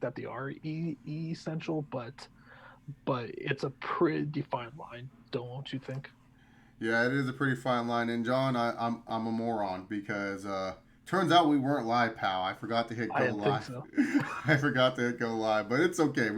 that they are essential, but it's a pretty fine line, don't you think? Yeah, it is a pretty fine line. And John, I'm a moron because turns out we weren't live, pal. I forgot to hit I go didn't think live. so. I forgot to hit go live, but it's okay.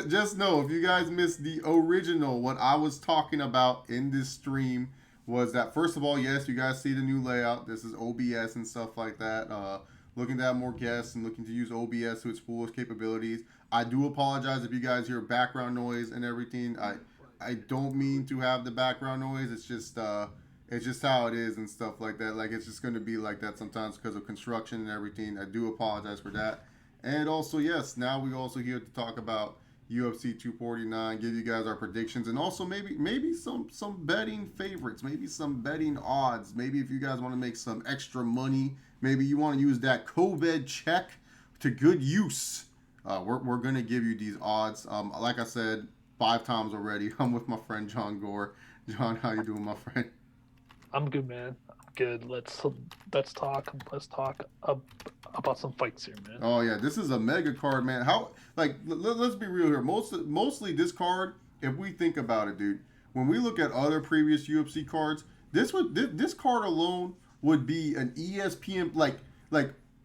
Just know if you guys missed the original, what I was talking about in this stream was that first of all, yes, you guys see the new layout. This is OBS and stuff like that. Looking to have more guests and looking to use OBS to its fullest capabilities. I do apologize if you guys hear background noise and everything. I don't mean to have the background noise. It's just how it is and stuff like that. Like it's just going to be like that sometimes because of construction and everything. I do apologize for that. And also, yes, now we also here to talk about UFC 249, give you guys our predictions, and also maybe some betting favorites, maybe some betting odds. Maybe if you guys want to make some extra money, maybe you want to use that COVID check to good use. We're gonna give you these odds. Like I said, 5 times already. I'm with my friend John Gore. John, how you doing, my friend? I'm good, man. I'm good. Let's talk about some fights here, man. Oh yeah, this is a mega card, man. How like let's be real here. Mostly this card, if we think about it, dude. When we look at other previous UFC cards, this card alone would be an ESPN like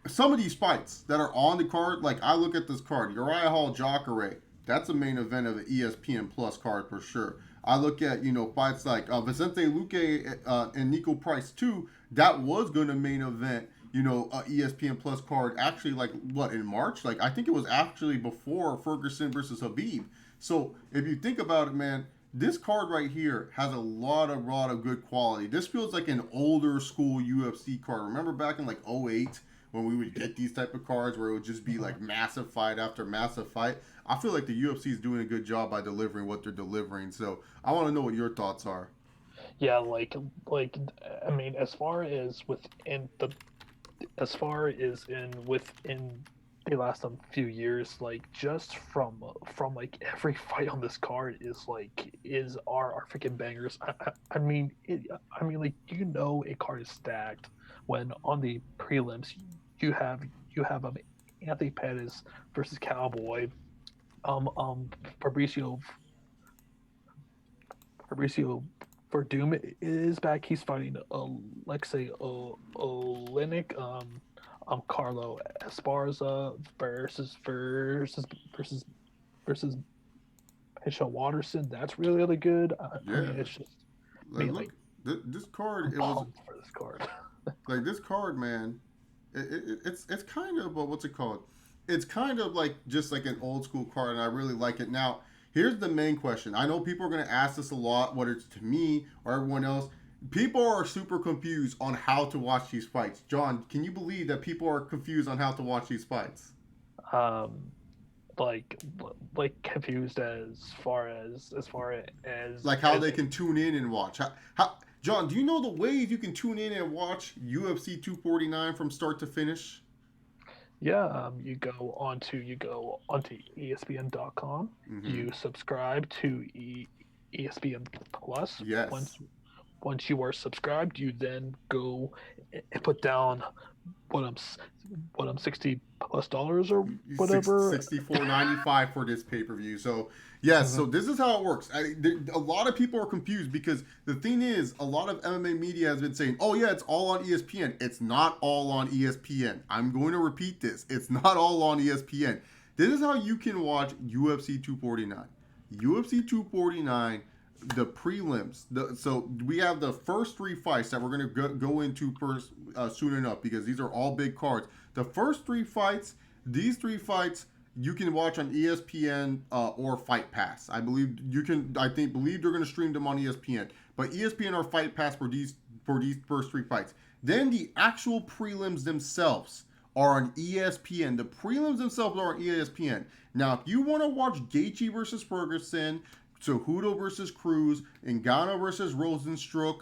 some of these fights that are on the card. Like I look at this card, Uriah Hall, Jacare. That's a main event of the ESPN Plus card for sure. I look at fights like Vicente Luque and Nico Price too. That was going to main event a ESPN Plus card actually like what in March? Like I think it was actually before Ferguson versus Habib. So if you think about it, man, this card right here has a lot of good quality. This feels like an older school UFC card. Remember back in like '08 when we would get these type of cards where it would just be like massive fight after massive fight. I feel like the UFC is doing a good job by delivering what they're delivering. So I want to know what your thoughts are. Yeah, like I mean, as far as in within the last few years, like just from like every fight on this card is our freaking bangers. I mean like a card is stacked when on the prelims you have you have Anthony Pettis versus Cowboy, um um Fabricio Fabricio Verdum is back. He's fighting Alexei Olenek. Carlo Esparza versus Michelle Watterson. That's really good. I Yeah, mean, it's just like me like look, this card I'm it was pumped for this card. like this card, man. It's kind of what's it called? It's kind of like just like an old school card, and I really like it. Now, here's the main question. I know people are going to ask this a lot, whether it's to me or everyone else. People are super confused on how to watch these fights. John, can you believe that people are confused on how to watch these fights? um, like confused as far Like how as they can tune in and watch. John, do you know the ways you can tune in and watch UFC 249 from start to finish? Yeah, you go onto ESPN.com. Mm-hmm. You subscribe to ESPN Plus. Yes. Once you are subscribed, you then go and put down what I'm what I'm $60 or whatever. 64.95 for this pay per view. So yes, so Mhm. this is how it works. A lot of people are confused because the thing is, a lot of MMA media has been saying, "Oh yeah, it's all on ESPN." It's not all on ESPN. I'm going to repeat this. It's not all on ESPN. This is how you can watch UFC 249. UFC 249 the prelims. So we have the first 3 fights that we're going to go into first soon enough because these are all big cards. The first 3 fights, these 3 fights, you can watch on ESPN or Fight Pass. I believe you can. Believe they're going to stream them on ESPN, but ESPN or Fight Pass for these first 3 fights. Then the actual prelims themselves are on ESPN. The prelims themselves are on ESPN. Now, if you want to watch Gaethje versus Ferguson, Cejudo versus Cruz, Ngannou versus Rosenstruck,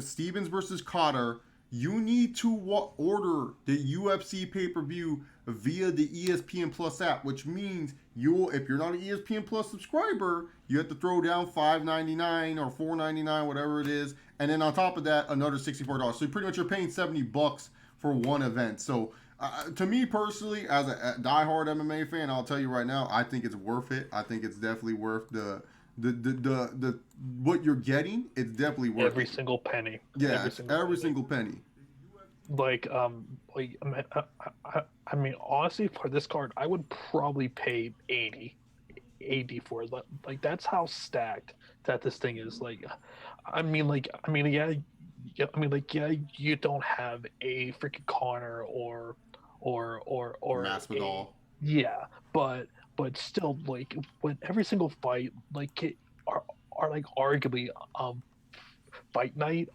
Stevens versus Cotter, you need to order the UFC pay-per-view via the ESPN Plus app, which means if you're not an ESPN Plus subscriber, you have to throw down $5.99 or $4.99, whatever it is, and then on top of that, another $64. So pretty much you're paying $70 for one event. So To me personally, as a diehard MMA fan, I'll tell you right now, I think it's worth it. I think it's definitely worth the what you're getting. It's definitely worth Every it. single penny, Yeah, every it's single every penny. single penny. I mean, honestly, for this card, I would probably pay 80 for it. Like that's how stacked that this thing is. Yeah, you don't have a freaking Connor or a Masvidal. yeah, but still, like when every single fight are like arguably fight night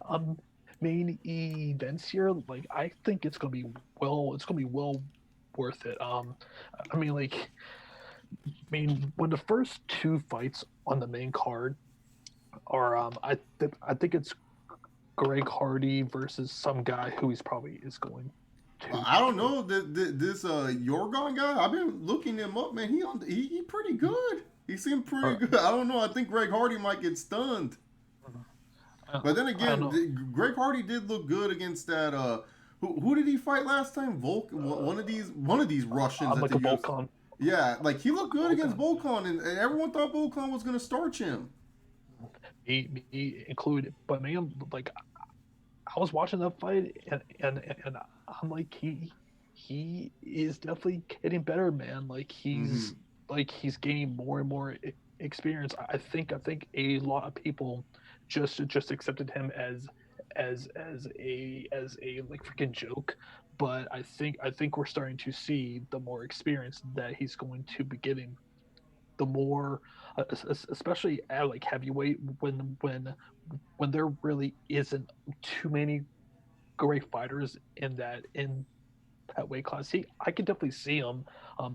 main events here, like I think it's gonna be well worth it. When the first two fights on the main card are I think it's Greg Hardy versus some guy who he's probably is going to I don't fight. know this Yorgon guy. I've been looking him up, man. He pretty good. He seemed pretty Or good. I don't know. I think Greg Hardy might get stunned. But then I don't again, know. Greg Hardy did look good against that. Who did he fight last time? One of these Russians I'm at like the a UFC. Volcom. Yeah, like he looked good against Volcom. Volkan, and everyone thought Volkan was gonna starch him. He included, but man, like I was watching that fight, and I'm like he is definitely getting better, man. Mm-hmm. Like he's gaining more and more experience. I think a lot of people just accepted him as a like freaking joke, but I think we're starting to see the more experience that he's going to be getting, the more especially at like heavyweight, when there really isn't too many great fighters in that weight class. I could definitely see him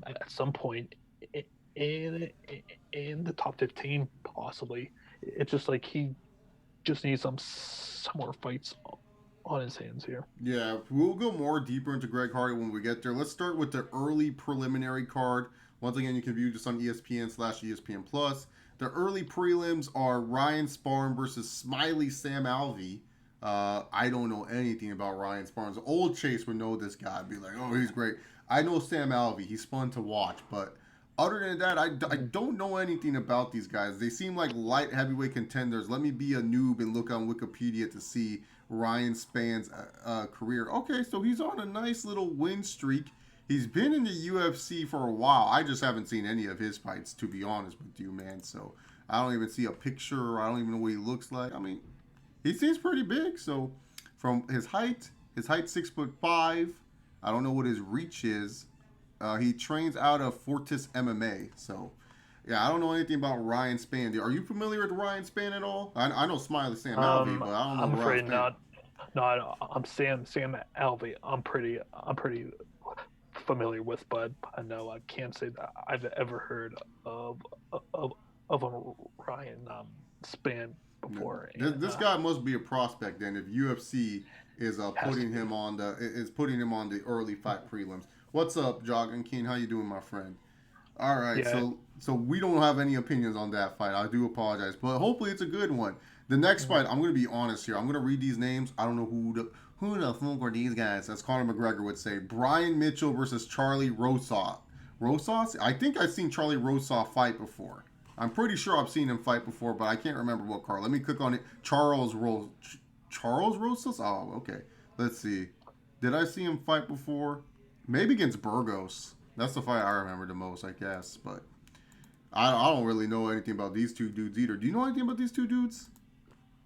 at some point in in the top 15 possibly. It's just like he just needs some more fights on his hands here. Yeah, we'll go more deeper into Greg Hardy when we get there. Let's start with the early preliminary card. Once again, you can view this on ESPN/ESPN Plus. The early prelims are Ryan Sparn versus Smiley Sam Alvey. I don't know anything about Ryan Sparns. Old Chase would know this guy. I'd be like, oh, he's great. I know Sam Alvey. He's fun to watch. But other than that, I Mhm. don't know anything about these guys. They seem like light heavyweight contenders. Let me be a noob and look on Wikipedia to see Ryan Span's career. Okay, so he's on a nice little win streak. He's been in the UFC for a while. I just haven't seen any of his fights, to be honest with you, man. So I don't even see a picture. I don't even know what he looks like. I mean, he seems pretty big. So from his height 6'5". I don't know what his reach is. He trains out of Fortis MMA. So yeah, I don't know anything about Ryan Spann. Are you familiar with Ryan Spann at all? I know Smiley Sam Alvey, but I don't know I'm Ryan afraid Spann. not. Not. I'm Sam Alvey. I'm pretty familiar with, but I know I can't say that I've ever heard of of of a Ryan Span before, and This guy must be a prospect then. If UFC is has to putting be. him on the early fight prelims. What's up, Jogging Keen? How you doing, my friend? All right, Yeah. so we don't have any opinions on that fight. I do apologize, but hopefully it's a good one. The next fight, I'm gonna be honest here. I'm gonna read these names. I don't know who the fuck are these guys. As Conor McGregor would say, Brian Mitchell versus Charlie Rosas. Rosas? I think I've seen Charlie Rosas fight before. I'm pretty sure I've seen him fight before, but I can't remember what card. Let me click on it. Charles Rosas. Oh, okay. Let's see. Did I see him fight before? Maybe against Burgos. That's the fight I remember the most, I guess. But I don't really know anything about these two dudes either. Do you know anything about these two dudes?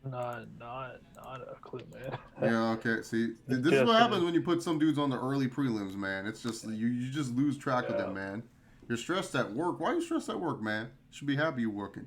Not a clue, man. Yeah, okay. See, this is what Just happens when you put some dudes on the early prelims, man. It's just you just lose track of them, yeah. man. You're stressed at work. Why are you stressed at work, man? You should be happy you're working.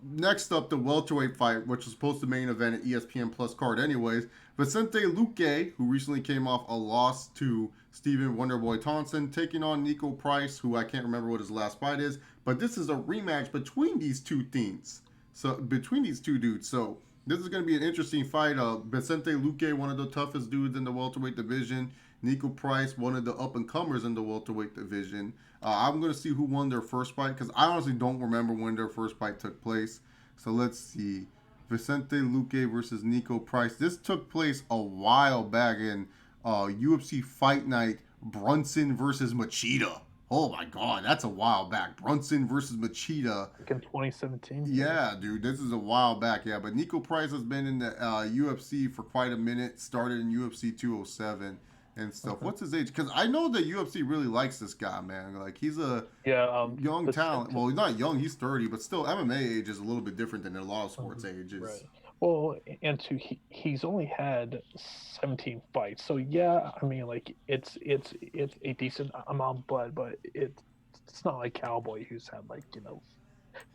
Next up, the welterweight fight, which was supposed to main event at ESPN Plus card anyways. Vicente Luque, who recently came off a loss to Stephen Wonderboy Thompson, taking on Nico Price, who I can't remember what his last fight is, but this is a rematch between these two teams. So between these two dudes. So this is going to be an interesting fight. Vicente Luque, one of the toughest dudes in the welterweight division. Nico Price, one of the up and comers in the welterweight division. I'm going to see who won their first fight because I honestly don't remember when their first fight took place. So let's see. Vicente Luque versus Nico Price. This took place a while back in UFC Fight Night Brunson versus Machida. Oh my God, that's a while back. Brunson versus Machida. Like in 2017. Yeah. Yeah, dude, this is a while back. Yeah, but Nico Price has been in the UFC for quite a minute. Started in UFC 207 and stuff. Mhm. What's his age? Because I know the UFC really likes this guy, man. Like he's a Yeah. young talent. Vicente. Well, he's not young. He's 30, but still, MMA age is a little bit different than a lot of sports Mhm. ages. Right. Well, and he's only had 17 fights, so yeah, I mean, like it's a decent amount, but it's not like Cowboy who's had like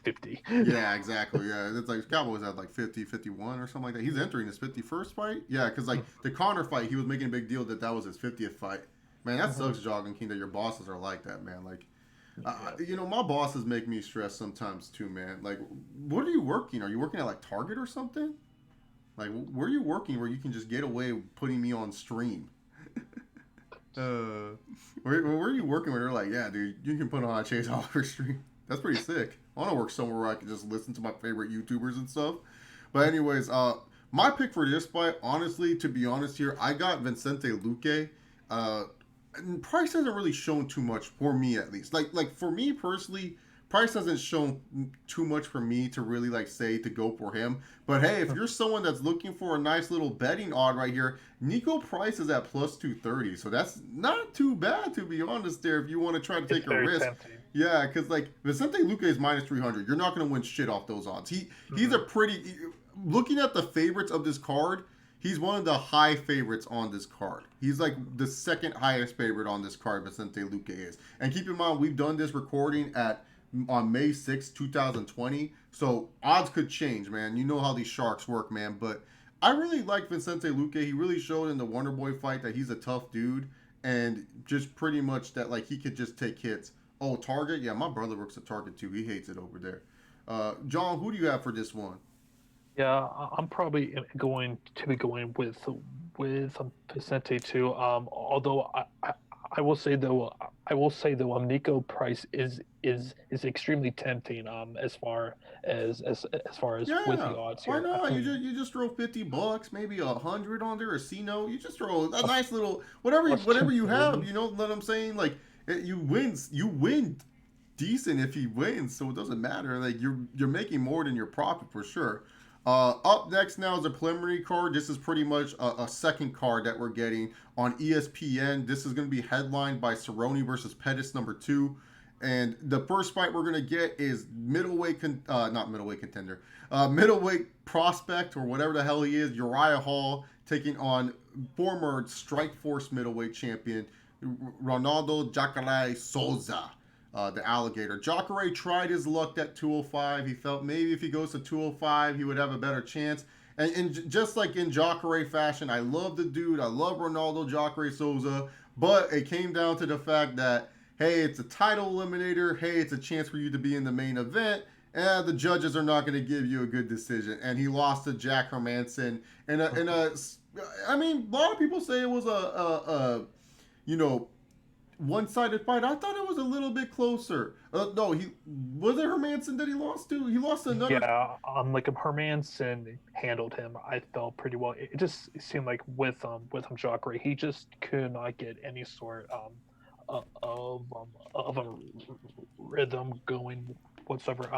50. Yeah, exactly. Yeah, it's like Cowboys had like 50, 51 or something like that. He's entering his 51st fight. Yeah, because like the Connor fight, he was making a big deal that was his 50th fight. Man, that Mhm. sucks, Jogging King, that your bosses are like that, man. Like, Yeah. my bosses make me stress sometimes too, man. Like, what are you working? Are you working at like Target or something? Like, where are you working where you can just get away with putting me on stream? Where are you working where they're like, yeah, dude, you can put on a Chase Oliver stream? That's pretty sick. I want to work somewhere where I can just listen to my favorite YouTubers and stuff. But anyways, my pick for this fight, honestly, to be honest here, I got Vicente Luque. Uh, and Price hasn't really shown too much for me, at least. Like for me personally, Price hasn't shown too much for me to really like say to go for him. But hey, if you're someone that's looking for a nice little betting odd right here, Nico Price is at plus 230, so that's not too bad to be honest. There, if you want to try to It's take a very risk, tempting. yeah, because like Vicente Luque is minus 300. You're not going to win shit off those odds. He's a Hmm. pretty. Looking at the favorites of this card, he's one of the high favorites on this card. He's like the second highest favorite on this card. Vicente Luque is, and keep in mind we've done this recording at on May 6th, 2020. So odds could change, man. You know how these sharks work, man. But I really like Vicente Luque. He really showed in the Wonder Boy fight that he's a tough dude and just pretty much that like he could just take hits. Oh, Target? Yeah, my brother works at Target too. He hates it over there. John, who do you have for this one? Yeah, I'm probably going to be going with Vicente too. Although I will say though, Nico Price is extremely tempting. As far as with Yeah, the odds why here. not? You just throw $50, maybe 100 on there, a C note. You just throw a nice little whatever Plus whatever you have. 230. You know what I'm saying? Like you win decent if he wins, so it doesn't matter. Like you're making more than your profit for sure. Up next now is a preliminary card. This is pretty much a second card that we're getting on ESPN. This is going to be headlined by Cerrone versus Pettis #2. And the first fight we're gonna get is not middleweight contender, middleweight prospect or whatever the hell he is, Uriah Hall taking on former Strikeforce middleweight champion Ronaldo Jacare Souza, the alligator. Jacare tried his luck at 205. He felt maybe if he goes to 205, he would have a better chance. And just like in Jacare fashion, I love the dude. I love Ronaldo Jacare Souza, but it came down to the fact that hey, it's a title eliminator. Hey, it's a chance for you to be in the main event. And the judges are not going to give you a good decision. And he lost to Jack Hermanson. I mean, a lot of people say it was a you know, one-sided fight. I thought it was a little bit closer. No, he was it Hermanson that he lost to. He lost to another. Yeah, like Hermanson handled him, I felt pretty well. It just seemed like with Jacare, he just could not get any sort of a rhythm going whatsoever.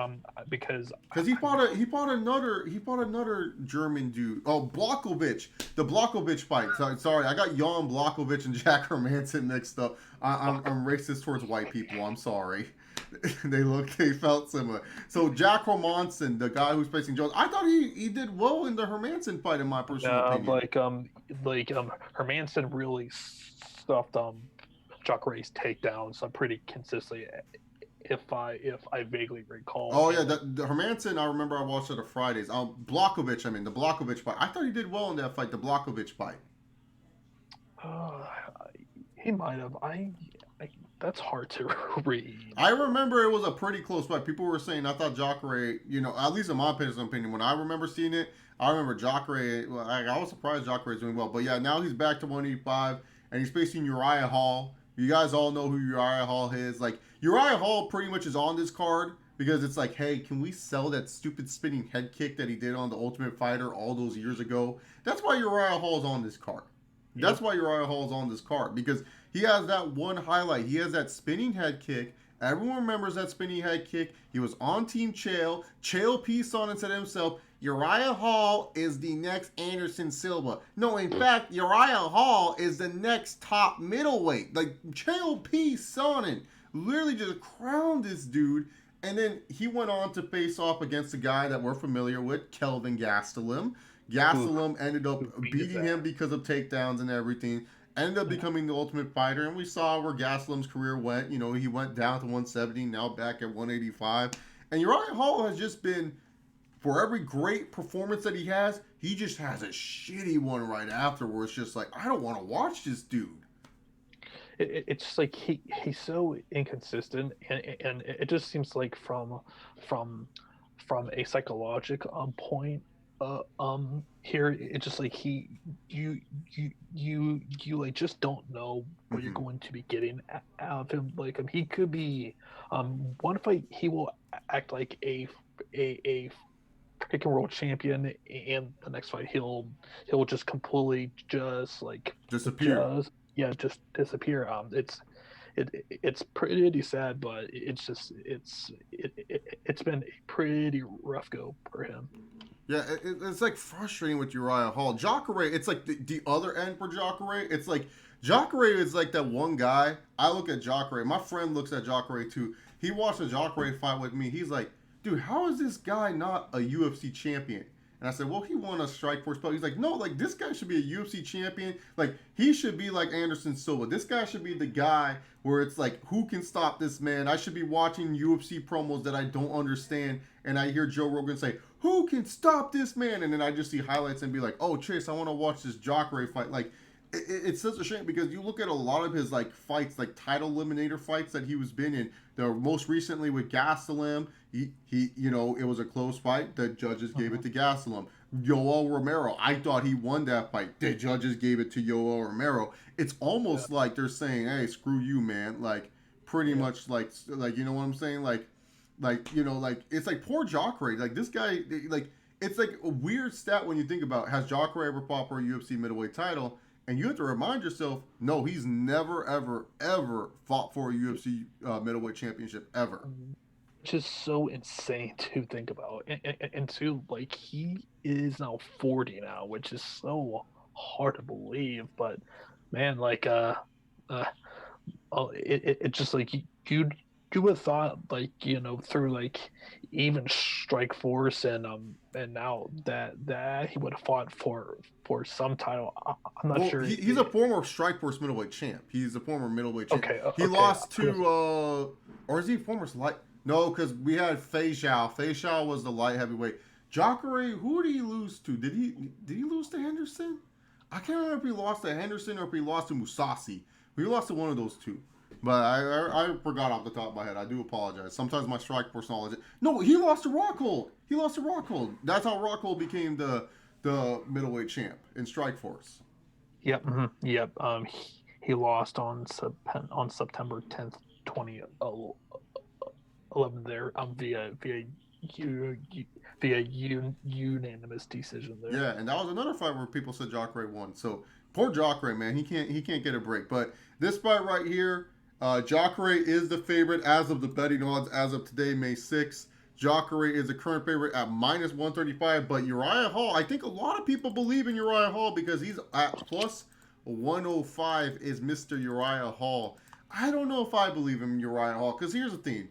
Because Because he fought another German dude. Oh, Blachowicz, the Blachowicz fight. Sorry, I got Jan Blachowicz and Jack Hermanson mixed up. I'm racist towards white people. I'm sorry. They felt similar. So Jack Hermanson, the guy who's facing Jones, I thought he did well in the Hermanson fight, in my personal opinion. Hermanson really stuffed Jacare's takedowns pretty consistently. If I vaguely recall. Oh yeah, And the Hermanson. I remember I watched it on Fridays. Blachowicz. I mean the Blachowicz fight. I thought he did well in that fight. The Blachowicz fight. uh, he might have. That's hard to read. I remember it was a pretty close fight. People were saying I thought Jacare, at least in my personal opinion, when I remember seeing it, I remember Jacare. Well, I was surprised Jacare is doing well, but yeah, now he's back to 185 and he's facing Uriah Hall. You guys all know who Uriah Hall is. Like Uriah Hall pretty much is on this card because it's like, hey, can we sell that stupid spinning head kick that he did on the Ultimate Fighter all those years ago? That's why Uriah Hall's on this card. That's Yep. why Uriah Hall's on this card because He has that one highlight. He has that spinning head kick. Everyone remembers that spinning head kick. He was on Team Chael. Chael pieced on and said himself, Uriah Hall is the next Anderson Silva. No, in fact, Uriah Hall is the next top middleweight. Like, Chael pieced on it. Literally just crowned this dude. And then he went on to face off against a guy that we're familiar with, Kelvin Gastelum. Gastelum ended up beating him because of takedowns and everything. Ended up becoming the Ultimate Fighter, and we saw where Gastelum's career went. You know, he went down to 170, now back at 185. And Uriah Hall has just been, for every great performance that he just has a shitty one right afterwards. Just like, I don't want to watch this dude. It's just like he's so inconsistent, and it just seems like from from a psychological point here, it's just like you like just don't know what you're Mm-hmm. going to be getting out of him. Like he could be one fight he will act like a freaking world champion, and the next fight he'll just completely just like Disappear. just yeah just disappear. It's pretty sad, but it's been a pretty rough go for him. Yeah, it's like frustrating with Uriah Hall. Jacare, it's like the other end for Jacare. It's like Jacare is like that one guy. I look at Jacare. My friend looks at Jacare too. He watched a Jacare fight with me. He's like, dude, how is this guy not a UFC champion? And I said, well, he won a Strikeforce belt. He's like, no, like this guy should be a UFC champion. Like he should be like Anderson Silva. This guy should be the guy where it's like, who can stop this man? I should be watching UFC promos that I don't understand, and I hear Joe Rogan say, who can stop this man? And then I just see highlights and be like, oh, Chase, I want to watch this Jacare fight. Like, it's such a shame because you look at a lot of his like fights, like title eliminator fights that he was been in. The most recently with Gastelum, he you know, it was a close fight. The judges gave it to Gastelum. Yoel Romero, I thought he won that fight. The judges gave it to Yoel Romero. It's Yeah, almost like they're saying, hey, screw you, man. Like pretty yeah. much like you know what I'm saying? Like you know, like it's like poor Jacare. Like this guy, like it's like a weird stat when you think about has Jacare ever fought for a UFC middleweight title? And you have to remind yourself, no, he's never, ever, ever fought for a UFC middleweight championship ever. Just so insane to think about, and to like he is now 40 now, which is so hard to believe. But man, like uh it's just like you would have thought like through like even Strike Force and now that he would have fought for some title. I'm not Well, sure. he's a former Strikeforce middleweight champ. He's a former middleweight champ. Okay, He okay. lost to, or is he former light? No, because we had Fei Zhao. Fei Zhao was the light heavyweight. Jacare, who did he lose to? Did he lose to Henderson? I can't remember if he lost to Henderson or if he lost to Musasi. He lost to one of those two. But I forgot off the top of my head. I do apologize. Sometimes my Strikeforce knowledge. No, he lost to Rockhold. He lost to Rockhold. That's how Rockhold became the middleweight champ in Strikeforce. Yep, yep. He lost on September 10th, 2011 there u, unanimous decision there. Yeah, and that was another fight where people said Jacare won. So poor Jacare, man, he can't get a break. But this fight right here, Jacare is the favorite as of the betting odds as of today, May 6th. Jacare is the current favorite at minus 135. But Uriah Hall, I think a lot of people believe in Uriah Hall because he's at plus 105 is Mr. Uriah Hall. I don't know if I believe in Uriah Hall because here's the thing.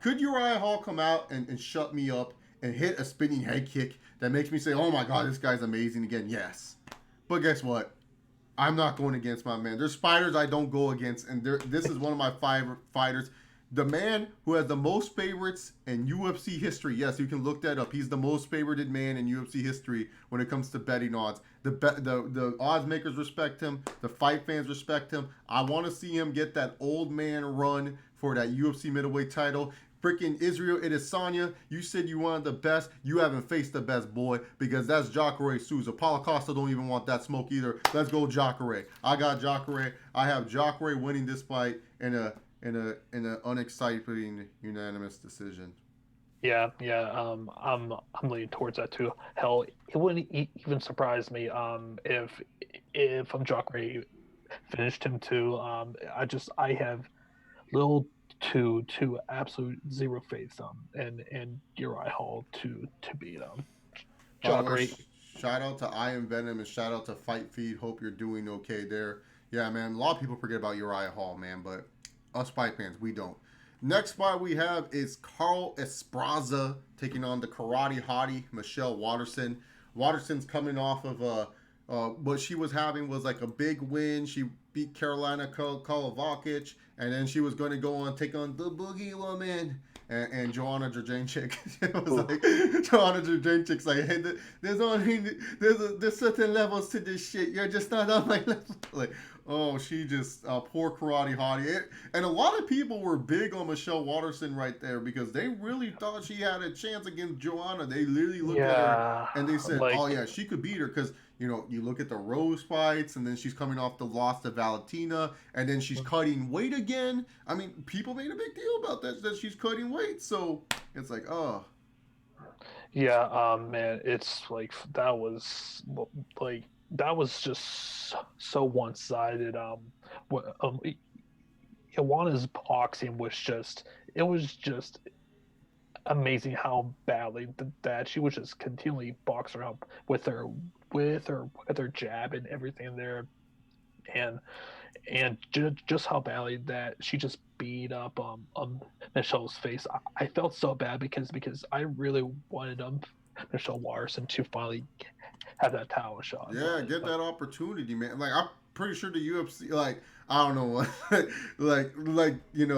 Could Uriah Hall come out and shut me up and hit a spinning head kick that makes me say, oh my God, this guy's amazing again? Yes. But guess what? I'm not going against my man. There's fighters I don't go against, and this is one of my fighters. The man who has the most favorites in UFC history. Yes, you can look that up. He's the most favorited man in UFC history when it comes to betting odds. The odds makers respect him. The fight fans respect him. I want to see him get that old man run for that UFC middleweight title. Freaking Israel Adesanya, you said you wanted the best. You haven't faced the best, boy, because that's Jacare Souza. Paulo Costa don't even want that smoke either. Let's go Jacare. I got Jacare. I have Jacare winning this fight in an unexciting unanimous decision. Yeah, yeah. I'm leaning towards that too. Hell, it wouldn't even surprise me if I'm Jacare finished him too. I have little to absolute zero faith and Uriah Hall to beat By the Jaw way, great. shout out to I Am Venom and shout out to Fight Feed. Hope you're doing okay there. Yeah, man. A lot of people forget about Uriah Hall, man, but us fight fans, we don't. Next fight we have is Carl Esparza taking on the karate hottie Michelle Waterson. Waterson's coming off of what she was having was like a big win. She beat Carolina Kolovakic, and then she was going to go on take on the Boogie Woman and Joanna Jędrzejczyk. It was Ooh. like Joanna Jędrzejczyk's like, hey, there's certain levels to this shit. You're just not on my level. Like, oh, she just poor karate hottie. And a lot of people were big on Michelle Waterson right there because they really thought she had a chance against Joanna. They literally looked at her Yeah, and they said, "Oh like yeah, she could beat her." Because you look at the Rose fights, and then she's coming off the loss to Valentina, and then she's cutting weight again. I mean, people made a big deal about that she's cutting weight. So it's like, oh, yeah, man, it's like like that was just so one sided. Iwana's boxing was just it was just amazing how badly that she was just continually boxing her up with her jab and everything there, and just how badly that she just beat up Michelle's face. I felt so bad because I really wanted Michelle Larson to finally have that title shot, yeah, get that opportunity, man. Like I'm pretty sure the UFC, like I don't know what,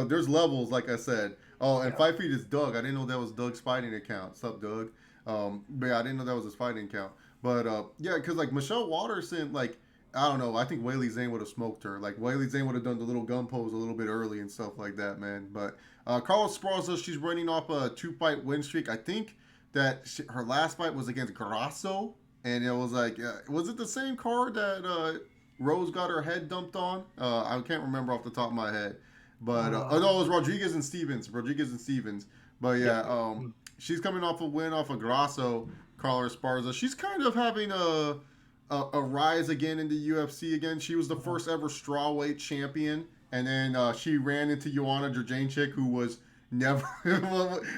there's levels, like I said. Oh, and yeah. 5 feet is Doug. I didn't know that was Doug's fighting account. What's up, Doug? But yeah, I didn't know that was his fighting account. But yeah, because like Michelle Waterson, like I don't know. I think Whaley Zane would have smoked her. Like Whaley Zane would have done the little gun pose a little bit early and stuff like that, man. But Carlos Sparza, she's running off a 2 fight win streak. I think that her last fight was against Grasso, and it was like, was it the same card that Rose got her head dumped on? I can't remember off the top of my head, but oh no, it was Rodriguez and Stevens. Rodriguez and Stevens. But Yeah. yeah, she's coming off a win off of Grasso. Carla Esparza. She's kind of having a rise again in the UFC again. She was the first ever strawweight champion, and then she ran into Joanna Jędrzejczyk, who was never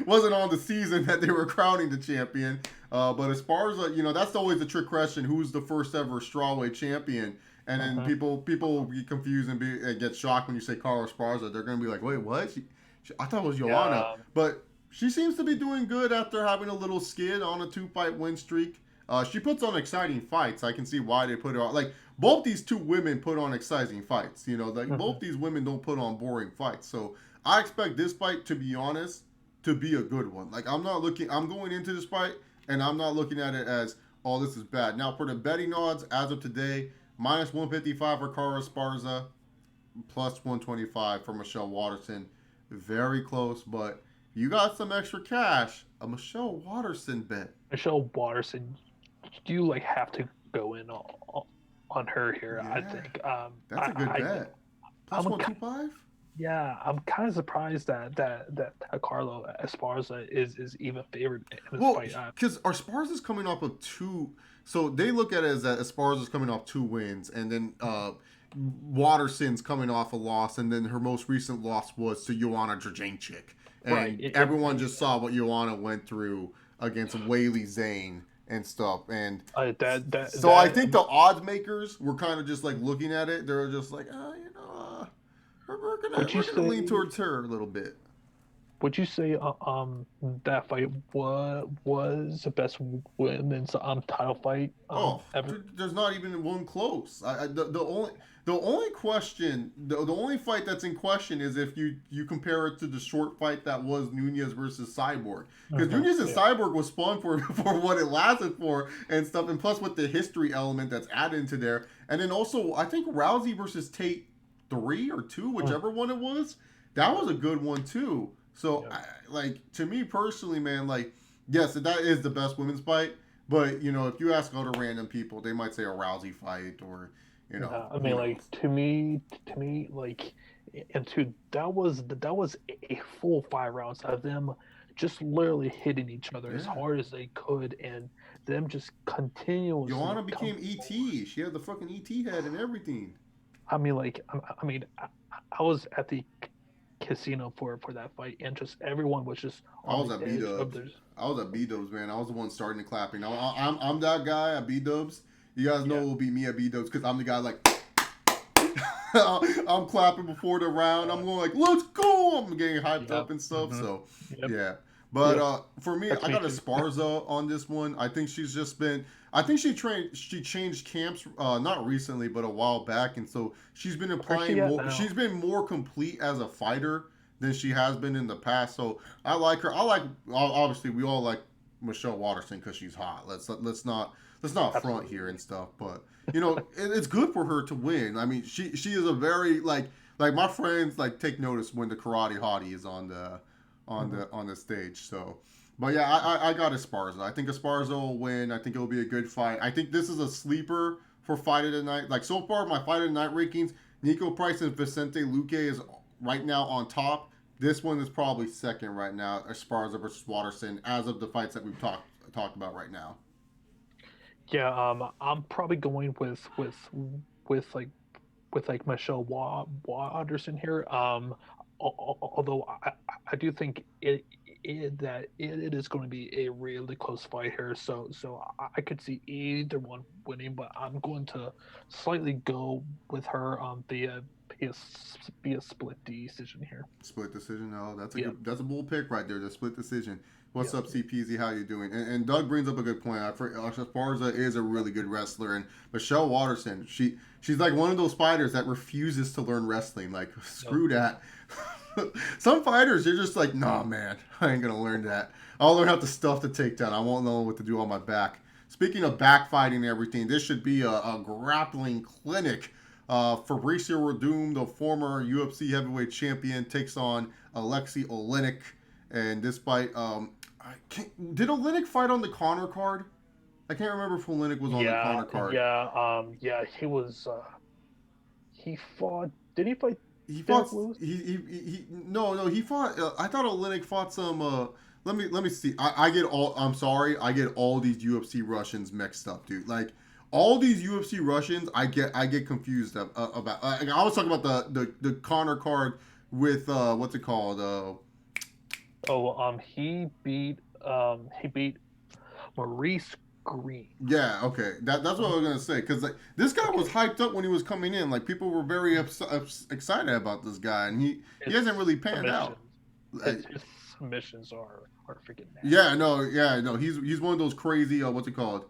wasn't on the season that they were crowning the champion. But as far as that's always the trick question: who's the first ever strawweight champion? And then Uh-huh. people get confused and get shocked when you say Carla Esparza. They're gonna be like, wait, what? I thought it was Joanna, Yeah. but she seems to be doing good after having a little skid on a 2 fight win streak. She puts on exciting fights. I can see why they put her on. Like both these two women put on exciting fights. Like Uh-huh. both these women don't put on boring fights. So I expect this fight, to be honest, to be a good one. Like I'm not looking. I'm going into this fight, and I'm not looking at it as, oh, this is bad. Now for the betting odds as of today, -155 for Carlos Esparza, +125 for Michelle Waterson. Very close, but you got some extra cash. A Michelle Waterson bet. Michelle Watterson, you like have to go in on her here. I Yeah, think. that's a good bet. Plus I'm 125. yeah, I'm kind of surprised that Carlo Esparza is even favored in this Well, fight. because our Sparza's coming off of two. So they look at it as that Esparza's coming off 2 wins, and then Waterson's coming off a loss, and then her most recent loss was to Joanna Jędrzejczyk. Right. And everyone just saw what Joanna went through against Whaley Zane and stuff. And that so I think the odds makers were kind of just like looking at it. They're just like, we're gonna would you we're gonna lean say towards her a little bit. would you say that fight was the best women's title fight Oh, ever? there's not even one close. The only question, the only fight that's in question is if you compare it to the short fight that was Nunez versus Cyborg, because Uh-huh. Nunez and Yeah. Cyborg was fun for for what it lasted for and stuff, and plus with the history element that's added into there, and then also I think Rousey versus Tate 3 or 2, Mm, whichever one it was, that was a good one too. So yeah. like to me personally, man, like yes, that is the best women's fight. But if you ask other random people, they might say a Rousey fight or Yeah, I who mean, like knows. to me, like, and to that was a full 5 rounds of them just literally hitting each other as Yeah, hard as they could, and them just continuously Joanna became ET. She had the fucking ET head and everything. I mean, like, I was at the casino for that fight, and just everyone was just I on was the at B edge of Dubs. their. I was at B Dubs, man. I was the one starting the clapping. I'm that guy at B Dubs. You guys know Yeah, it will be me at B Dubs because I'm the guy like I'm clapping before the round. I'm uh, going like, let's go. I'm getting hyped yeah, up and stuff. hmm So, yep, yeah. But yep. for me, That's I me got too. Esparza on this one. I think she's just been. I think she changed camps not recently, but a while back, and so she's been Where's she applying at more. She's now? been more complete as a fighter than she has been in the past. So I like her. I like obviously we all like Michelle Waterson because she's hot. Let's not front here Absolutely. and stuff, but it's good for her to win. I mean, she is a very like my friends like take notice when the karate hottie is on the Hmm on the stage. So, but yeah, I got Esparza. I think Esparza will win. I think it'll be a good fight. I think this is a sleeper for fight of the night. Like so far, my fight of the night rankings: Nico Price and Vicente Luque is right now on top. This one is probably second right now. Esparza versus Waterson, as of the fights that we've talked about right now. Yeah, I'm probably going with like Michelle Watterson here. Although I do think it is going to be a really close fight here. So I could see either one winning, but I'm going to slightly go with her via via split decision here. Split decision. No, Yeah, that's a bold pick right there. The split decision. What's yeah, up, CPZ? How you doing? And Doug brings up a good point. Esparza is a really good wrestler, and Michelle Waterson, she's like one of those fighters that refuses to learn wrestling. Like no, screw that. Some fighters, you're just like, nah, man, I ain't gonna learn that. I'll learn how to stuff the takedown. I won't know what to do on my back. Speaking of back fighting and everything, this should be a grappling clinic. Fabricio Verdum, the former UFC heavyweight champion, takes on Alexei Olenek. And this fight, did Olenek fight on the Connor card? I can't remember if Olenek was on the yeah, Connor card. yeah, yeah. He was. He fought. Did he fight He fought. Derek Lewis? No, he fought. I thought Olenek fought some. Let me see. I get all. I'm sorry. I get all these UFC Russians mixed up, dude. Like all these UFC Russians, I get confused about. I was talking about the Connor card with what's it called? Oh, he beat Maurice Green. Yeah, okay. That's what I was gonna say because like this guy was Okay, hyped up when he was coming in. Like people were very excited about this guy, and he his hasn't really panned out. submissions, Like, his submissions are freaking yeah, nasty. no, yeah, no. He's one of those crazy. What's it called?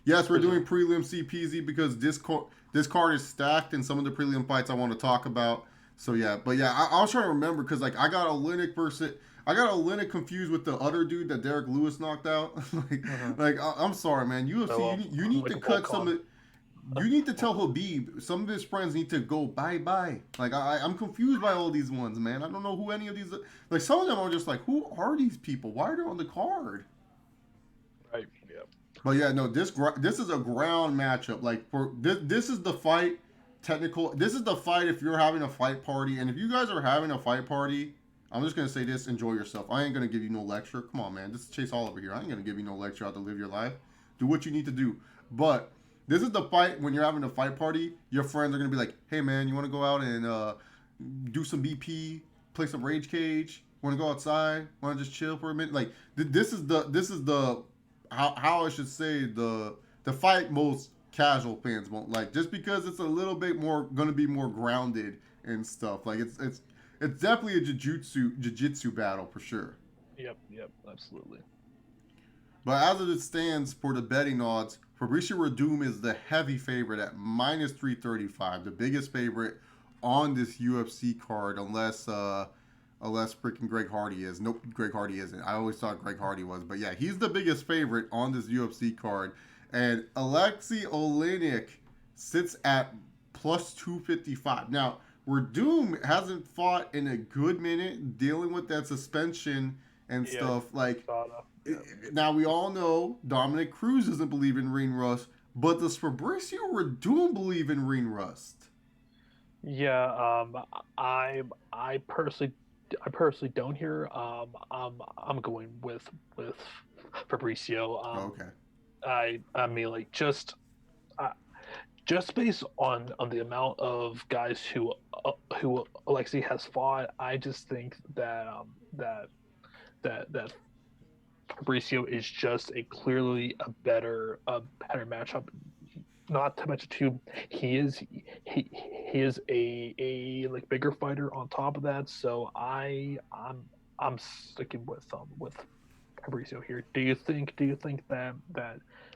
Yes, we're doing Prison. prelim CPZ because this card is stacked, and some of the prelim fights I want to talk about. So yeah, but yeah, I was trying to remember because like I got Olenek confused with the other dude that Derek Lewis knocked out. like, Hmm I'm sorry, man. UFC, So you need like to a cut some Volcom. of. You need to tell Habib some of his friends need to go bye bye. Like I'm confused by all these ones, man. I don't know who any of these. Like some of them are just like, who are these people? Why are they on the card? Right. Yeah. But yeah, no, this is a ground matchup. Like for this is the fight. Technical. This is the fight if you're having a fight party, and if you guys are having a fight party, I'm just gonna say this: enjoy yourself. I ain't gonna give you no lecture. Come on, man. This is Chase Oliver here. I ain't gonna give you no lecture how to live your life. Do what you need to do. But this is the fight when you're having a fight party. Your friends are gonna be like, "Hey, man, you want to go out and do some BP, play some Rage Cage? Want to go outside? Want to just chill for a minute?" Like this is the how I should say the fight most casual fans won't like, just because it's a little bit more going to be more grounded and stuff. Like it's definitely a jiu-jitsu battle for sure. Yep. Yep. Absolutely. But as it stands for the betting odds, Fabricio Verdum is the heavy favorite at minus 335, the biggest favorite on this UFC card, unless freaking Greg Hardy is. Nope, Greg Hardy isn't. I always thought Greg Hardy was, but yeah, he's the biggest favorite on this UFC card. And Alexei Olenek sits at plus 255. Now, Verdum hasn't fought in a good minute, dealing with that suspension and Yeah. stuff. Like Sada. Yeah. now we all know Dominic Cruz doesn't believe in ring rust, but does Fabricio Verdum believe in ring rust? Yeah. I I personally I personally don't hear. I'm going with Fabricio. Okay. I mean like just. just based on the amount of guys who Alexi has fought, I just think that that Fabricio is just a clearly a better matchup. Not to mention too, he is a like bigger fighter on top of that. So I'm sticking with Fabricio here. Do you think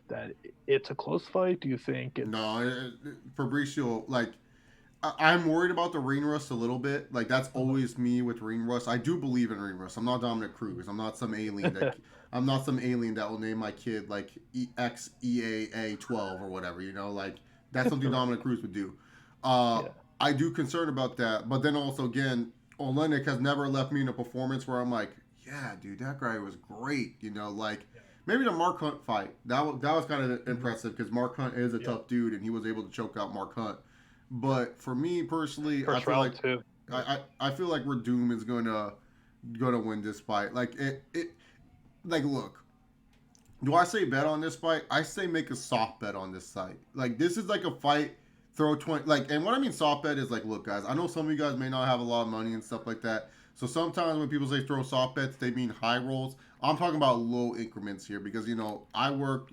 that it's a close fight? Do you think No, it's Fabricio, like I'm worried about the ring rust a little bit. Like that's uh, always me with ring rust. I do believe in ring rust. I'm not Dominic Cruz. I'm not some alien that will name my kid like XEAA 12 or whatever. You know, like that's something right? Dominic Cruz would do. Uh, Yeah, I do concern about that, but then also again, Olenek has never left me in a performance where I'm like, yeah, dude, that guy was great. You know, like yeah, maybe the Mark Hunt fight that was kind of mhm, impressive because Mark Hunt is a yeah. tough dude and he was able to choke out Mark Hunt. But for me personally, First round too. Yeah. I feel like Redoom is gonna win this fight. Like it like look, do I say bet on this fight? I say make a soft bet on this fight. Like this is like a fight, throw 20 like and what I mean soft bet is like look guys, I know some of you guys may not have a lot of money and stuff like that. So sometimes when people say throw soft bets, they mean high rolls. I'm talking about low increments here because I work,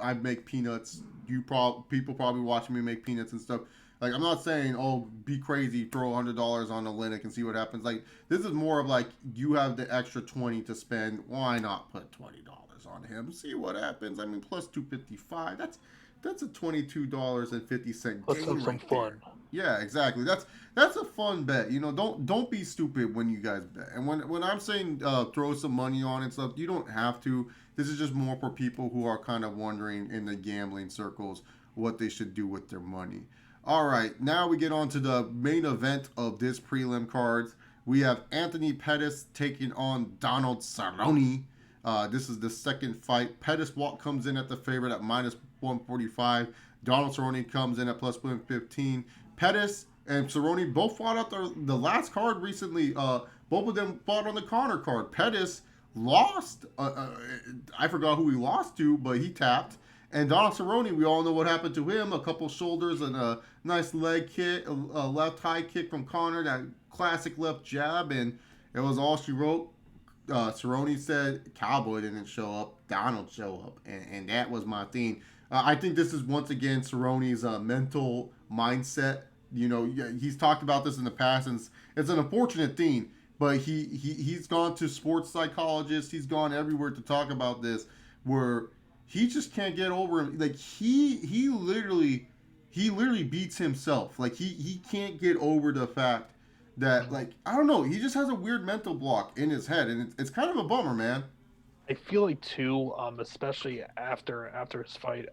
I make peanuts. People probably watching me make peanuts and stuff. Like I'm not saying, oh, be crazy, throw $100 on a Linux and see what happens. Like this is more of like you have the extra 20 to spend. Why not put $20 on him? See what happens. I mean, plus 255. That's a $22.50 Let's gain have some right there. fun. Yeah, exactly. That's a fun bet. Don't be stupid when you guys bet. And when I'm saying throw some money on and stuff, you don't have to. This is just more for people who are kind of wondering in the gambling circles what they should do with their money. All right, now we get on to the main event of this prelim cards. We have Anthony Pettis taking on Donald Cerrone. This is the second fight. Pettis comes in at the favorite at minus 145. Donald Cerrone comes in at plus 115. Pettis and Cerrone both fought out the last card recently. Both of them fought on the Connor card. Pettis lost. I forgot who he lost to, but he tapped. And Donald Cerrone, we all know what happened to him. A couple shoulders and a nice leg kick, a left high kick from Connor, that classic left jab, and it was all she wrote. Cerrone said Cowboy didn't show up, Donald show up, and that was my theme. I think this is once again Cerrone's mental mindset. He's talked about this in the past, and it's an unfortunate thing. But he's gone to sports psychologists. He's gone everywhere to talk about this, where he just can't get over him. Like he literally beats himself. Like he can't get over the fact that Mhm. like I don't know. He just has a weird mental block in his head, and it's kind of a bummer, man. I feel like too, especially after his fight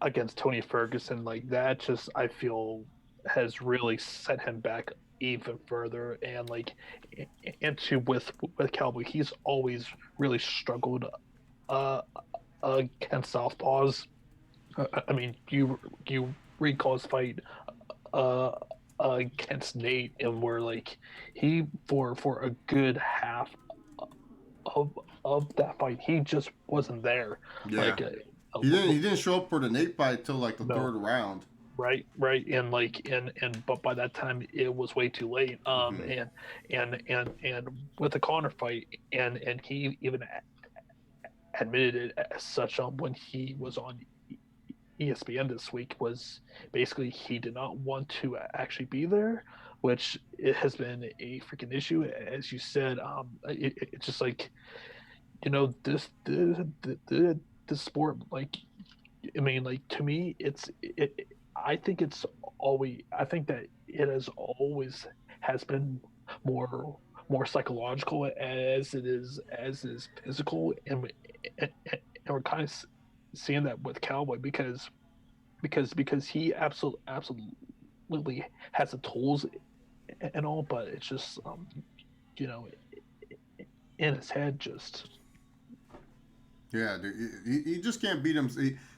against Tony Ferguson, like that just I feel has really set him back even further. And like into with Cowboy, he's always really struggled uh against southpaws. I mean, you recall his fight uh against Nate, and where like he for a good half of that fight, he just wasn't there. Yeah, Like, he didn't show up for the Nate fight till like the no, third round. right, and like, and but by that time it was way too late. Hmm. And with the Connor fight, and he even admitted it as such when he was on ESPN this week, was basically he did not want to actually be there, which it has been a freaking issue, as you said. It's just like, this sport, like, I mean, like, to me I think it's always, I think that it has always has been more more psychological as is physical. And we're kind of seeing that with Cowboy, because he absolutely has the tools and all, but it's just, you know in his head, just. Yeah, dude, you just can't beat him.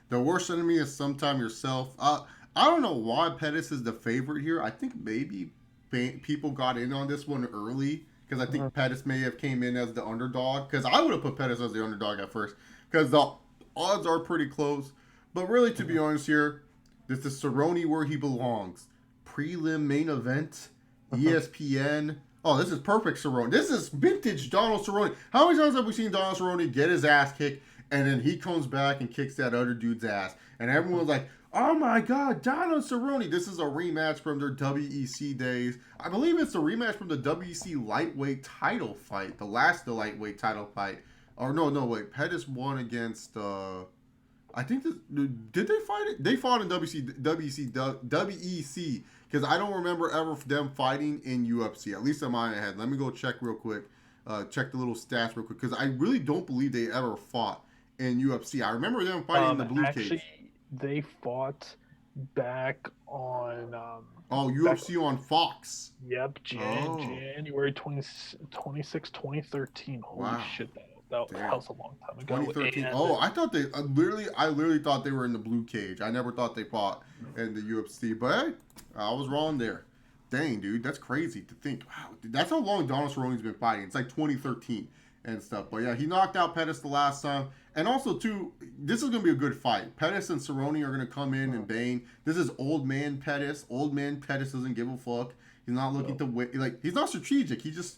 The worst enemy is sometime yourself. I don't know why Pettis is the favorite here. I think maybe people got in on this one early because I Mhm. think Pettis may have came in as the underdog. Because I would have put Pettis as the underdog at first because the odds are pretty close. But really, to be Mhm. honest here, This is Cerrone where he belongs. Prelim main event, ESPN. Oh, this is perfect Cerrone. This is vintage Donald Cerrone. How many times have we seen Donald Cerrone get his ass kicked, and then he comes back and kicks that other dude's ass, and everyone's like, "Oh my God, Donald Cerrone!" This is a rematch from their WEC days. I believe it's a rematch from the WEC lightweight title fight, the lightweight title fight. Or no, wait. Pettis won against. I think this, did they fight it? They fought in WEC because I don't remember ever them fighting in UFC. At least in my head. Let me go check real quick. Check the little stats real quick because I really don't believe they ever fought in UFC. I remember them fighting in the blue Actually, cage. they fought back on Oh, back. UFC on Fox. Yep, Oh, January 2013. Holy wow. shit, that Damn. was a long time ago. 2013. And Oh, I thought they I literally thought they were in the blue cage. I never thought they fought in the UFC, but hey, I was wrong there. Dang, dude, that's crazy to think. Wow, dude, that's how long Donald Cerrone's been fighting. It's like 2013 and stuff. But yeah, he knocked out Pettis the last time. And also, too, this is going to be a good fight. Pettis and Cerrone are going to come in and bang. This is old man Pettis. Old man Pettis doesn't give a fuck. He's not looking to win. Like, he's not strategic. He just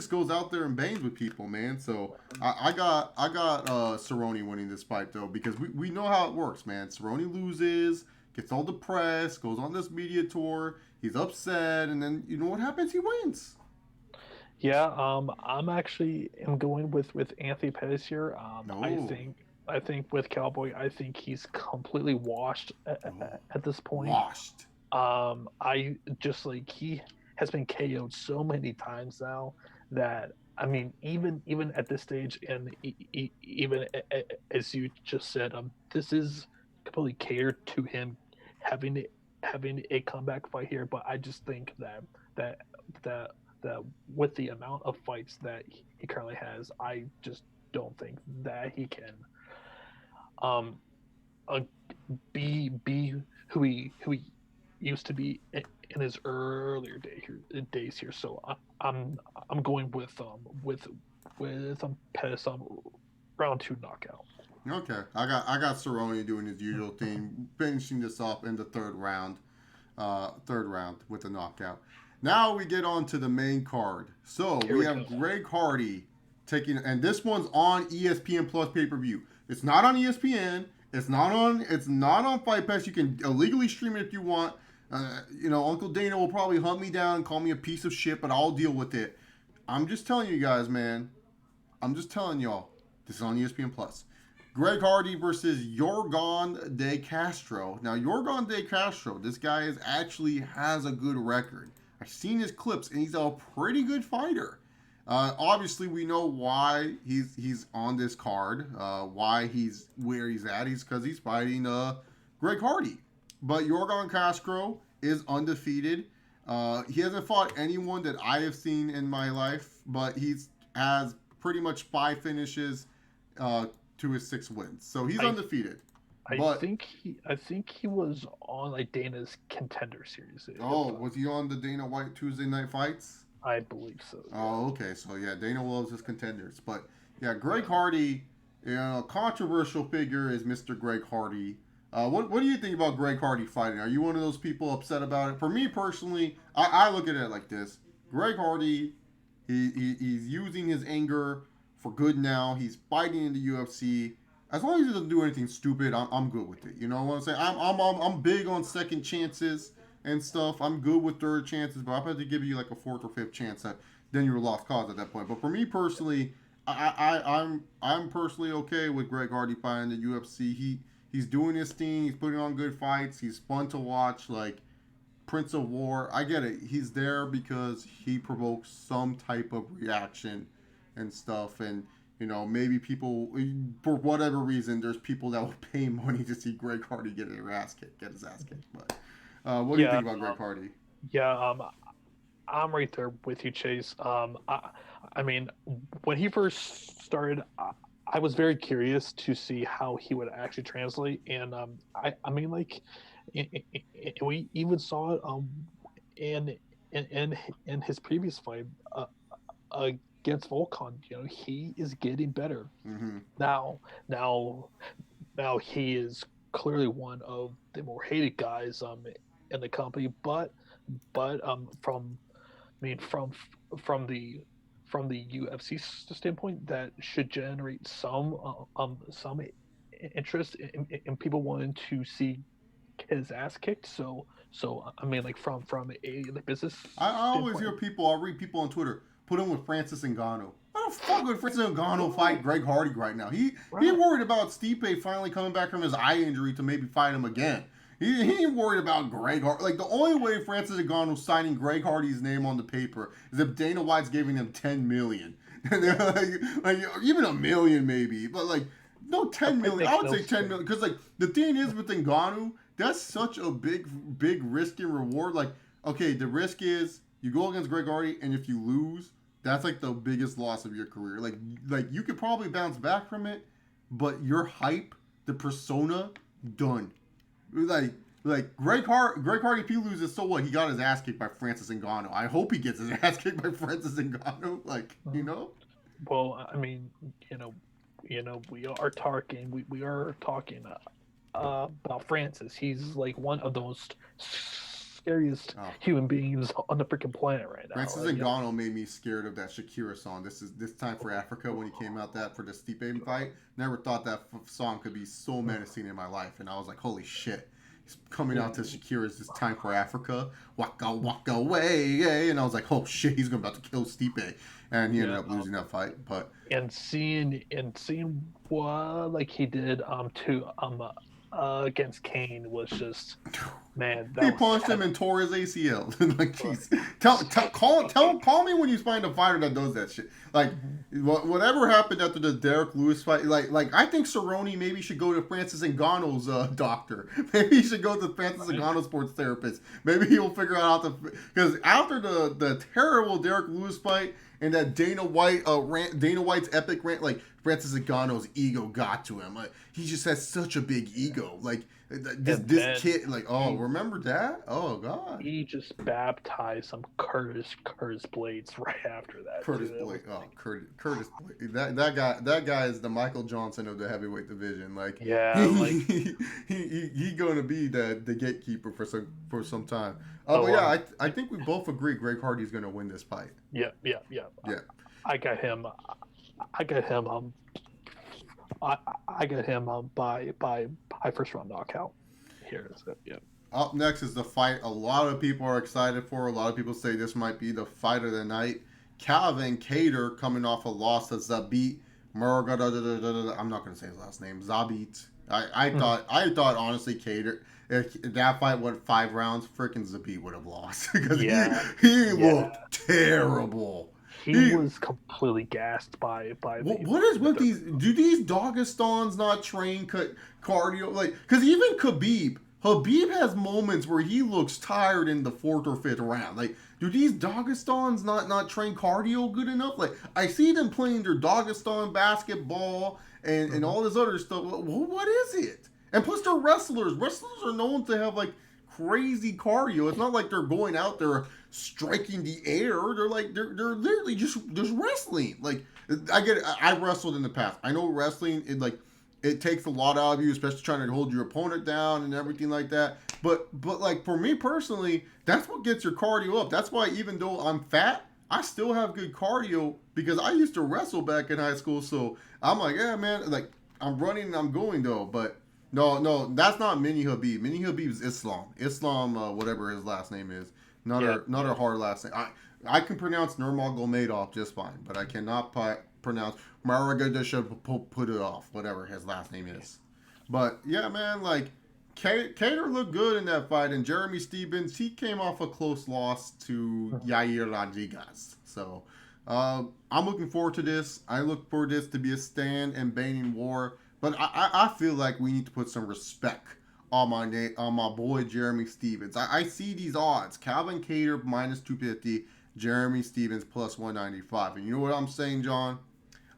goes out there and bangs with people, man. So I got Cerrone winning this fight though because we know how it works, man. Cerrone loses, gets all depressed, goes on this media tour. He's upset, and then you know what happens? He wins. yeah, I'm actually am going with Anthony Pettis here. No, I think with Cowboy, I think he's completely washed no, at this point. washed. I just like he has been KO'd so many times now that I mean, even at this stage, and even as you just said, this is completely catered to him having having a comeback fight here. But I just think that that that with the amount of fights that he currently has, I just don't think that he can um uh, be who he used to be in his earlier days here. So I'm going with Pettis round two knockout. Okay, I got Cerrone doing his usual thing, finishing this off in the third round with a knockout. Now we get on to the main card. So Here we we go. have Greg Hardy taking, and this one's on ESPN Plus pay per view. It's not on ESPN. It's not on Fight Pass. You can illegally stream it if you want. Uncle Dana will probably hunt me down, call me a piece of shit, but I'll deal with it. I'm just telling you guys, man. I'm just telling y'all. This is on ESPN Plus. Greg Hardy versus Yorgon De Castro. Now, Yorgon De Castro, this guy actually has a good record. I've seen his clips, and he's a pretty good fighter. Obviously, we know why he's on this card. Why he's where he's at. He's because he's fighting Greg Hardy. But Yorgon Castro is undefeated. He hasn't fought anyone that I have seen in my life, but he's has pretty much 5 finishes uh, to his 6 wins. So he's I undefeated. I But think he was on like Dana's contender series. oh, was he on the Dana White Tuesday Night Fights? I believe so. Yeah. Oh, okay. So yeah, Dana loves his contenders. But yeah, Greg Yeah. Hardy, controversial figure is Mr. Greg Hardy. What do you think about Greg Hardy fighting? Are you one of those people upset about it? For me personally, I look at it like this: Greg Hardy, he's using his anger for good now. He's fighting in the UFC. As long as he doesn't do anything stupid, I'm good with it. You know what I'm saying? I'm big on second chances and stuff. I'm good with third chances, but I'm have to give you like a fourth or fifth chance. Then you're a lost cause at that point. But for me personally, I'm personally okay with Greg Hardy fighting the UFC. He's doing his thing. He's putting on good fights. He's fun to watch. Like Prince of War. I get it. He's there because he provokes some type of reaction and stuff. And maybe people, for whatever reason, there's people that will pay money to see Greg Hardy get his ass kicked. But what do you Yeah. think about Greg Hardy? Yeah. I'm right there with you, Chase. I mean, when he first started, I was very curious to see how he would actually translate, and I mean, like, we even saw it in in his previous fight against Volkan. He is getting better Mm-hmm. now. Now, now he is clearly one of the more hated guys in the company, but from I mean from the UFC standpoint, that should generate some interest in people wanting to see his ass kicked. So I mean, like from a like business I always hear standpoint, people, I'll read people on Twitter, put him with Francis Ngannou. Why the fuck would Francis Ngannou fight right, Greg Hardy right now? He right. worried about Stipe finally coming back from his eye injury to maybe fight him again. He ain't worried about Greg Hardy. Like, the only way Francis Ngannou signing Greg Hardy's name on the paper is if Dana White's giving him $10 million. like even a million maybe. But, like, no, The 10 fight million. I makes would no say 10 sense. million. Because, like, the thing is with Ngannou, that's such a big risk and reward. Like, okay, the risk is you go against Greg Hardy, and if you lose, that's like the biggest loss of your career. Like you could probably bounce back from it, but your hype, the persona, done. Like Greg Hardy, if he loses, so what? He got his ass kicked by Francis Ngannou. I hope he gets his ass kicked by Francis Ngannou. Like, you Mhm. know. Well, I mean, you know, we are talking about Francis. He's like one of the most scariest Oh, human beings on the freaking planet right now. Francis Like, Ngannou made me scared of that Shakira song. This time for Africa when he came out that for the Stipe fight. Never thought that song could be so menacing in my life, and I was like, holy shit. He's coming yeah, out to Shakira's "This Time for Africa," "Waka Waka Way," and I was like, "Oh shit, he's about to kill Stipe," and he ended yeah. up losing that fight. But And seeing what like he did against Kane was just, man, he that was punched him heavy. and tore his ACL. Like, Right. jeez, call me when you find a fighter that does that shit. Like, Mhm. whatever happened after the Derek Lewis fight, like I think Cerrone maybe should go to Francis Ngannou's doctor. Maybe he should go to Francis Right. Ngannou's sports therapist. Maybe he'll figure out how to, because after the terrible Derek Lewis fight and that Dana White's epic rant, like Francis Ngannou's ego got to him. Like, he just has such a big Yeah. ego. Like, And this then kid, like, oh, he remember that? Oh God, he just baptized some Curtis Blades right after that Curtis too. It was Blake. Oh, like, Curtis Blake. That guy is the Michael Johnson of the heavyweight division. Like, yeah, like, he going to be the gatekeeper for some time. But oh, yeah, I think we both agree Greg Hardy's going to win this fight. yeah, yeah, yeah. Yeah. I got him. I got him. I I got him by first round knockout. Here is it. Yeah. Up next is the fight a lot of people are excited for. A lot of people say this might be the fight of the night. Calvin Cater coming off a loss to Zabit Murga. I'm not going to say his last name. Zabit. Mhm. I thought honestly Cater. If that fight went 5 rounds, freaking Zabit would have lost because Yeah, he yeah. looked terrible. He He was completely gassed by what is the with third. these? Do these Dagestans not train cardio? Like, because even Habib has moments where he looks tired in the fourth or fifth round. Like, do these Dagestans not train cardio good enough? Like, I see them playing their Dagestan basketball and Mhm. all this other stuff. What is it? And plus, they're wrestlers. Wrestlers are known to have like crazy cardio. It's not like they're going out there striking the air. They're literally just wrestling. Like, I get it. I wrestled in the past. I know wrestling it takes a lot out of you, especially trying to hold your opponent down and everything like that. But like for me personally, that's what gets your cardio up. That's why even though I'm fat, I still have good cardio because I used to wrestle back in high school. So I'm like, yeah, man, like I'm running and I'm going though. But no, that's not Mini Habib. Mini Habib is Islam. Islam, whatever his last name is. Yeah, Not a yeah. hard last name. I can pronounce Nurmagomedov just fine, but I cannot pronounce Maragadesha put it off, whatever his last name is. But yeah, man, like Cater looked good in that fight, and Jeremy Stevens he came off a close loss to Mhm. Yair Rodriguez. So I'm looking forward to this. I look for this to be a stand and banging war. But I feel like we need to put some respect on on my boy Jeremy Stevens. I see these odds: Calvin Cater minus 250, Jeremy Stevens plus 195. And you know what I'm saying, John?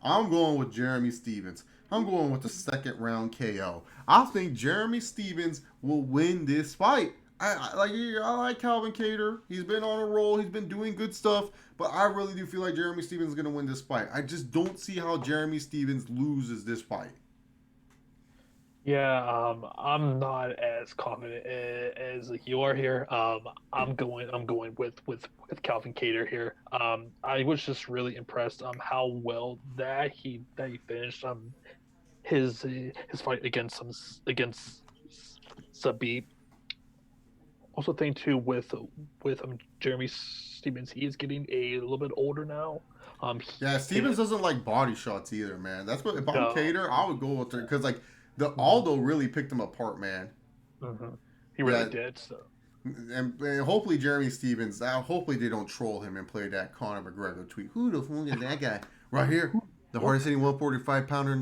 I'm going with Jeremy Stevens. I'm going with the second round KO. I think Jeremy Stevens will win this fight. I like Calvin Cater. He's been on a roll. He's been doing good stuff. But I really do feel like Jeremy Stevens is going to win this fight. I just don't see how Jeremy Stevens loses this fight. Yeah, I'm not as confident as you are here. I'm going with Calvin Cater here. I was just really impressed how well that he finished his fight against Sabib. Also, thing too with Jeremy Stevens, he is getting a little bit older now. Yeah, Stevens doesn't like body shots either, man. That's what if I'm No, Cater, I would go with her because like the mhm, Aldo really picked him apart, man. he really Yeah, did. So and hopefully Jeremy Stevens, hopefully they don't troll him and play that Conor McGregor tweet. Who the fuck is that guy right here? The what? hardest hitting 145 pounder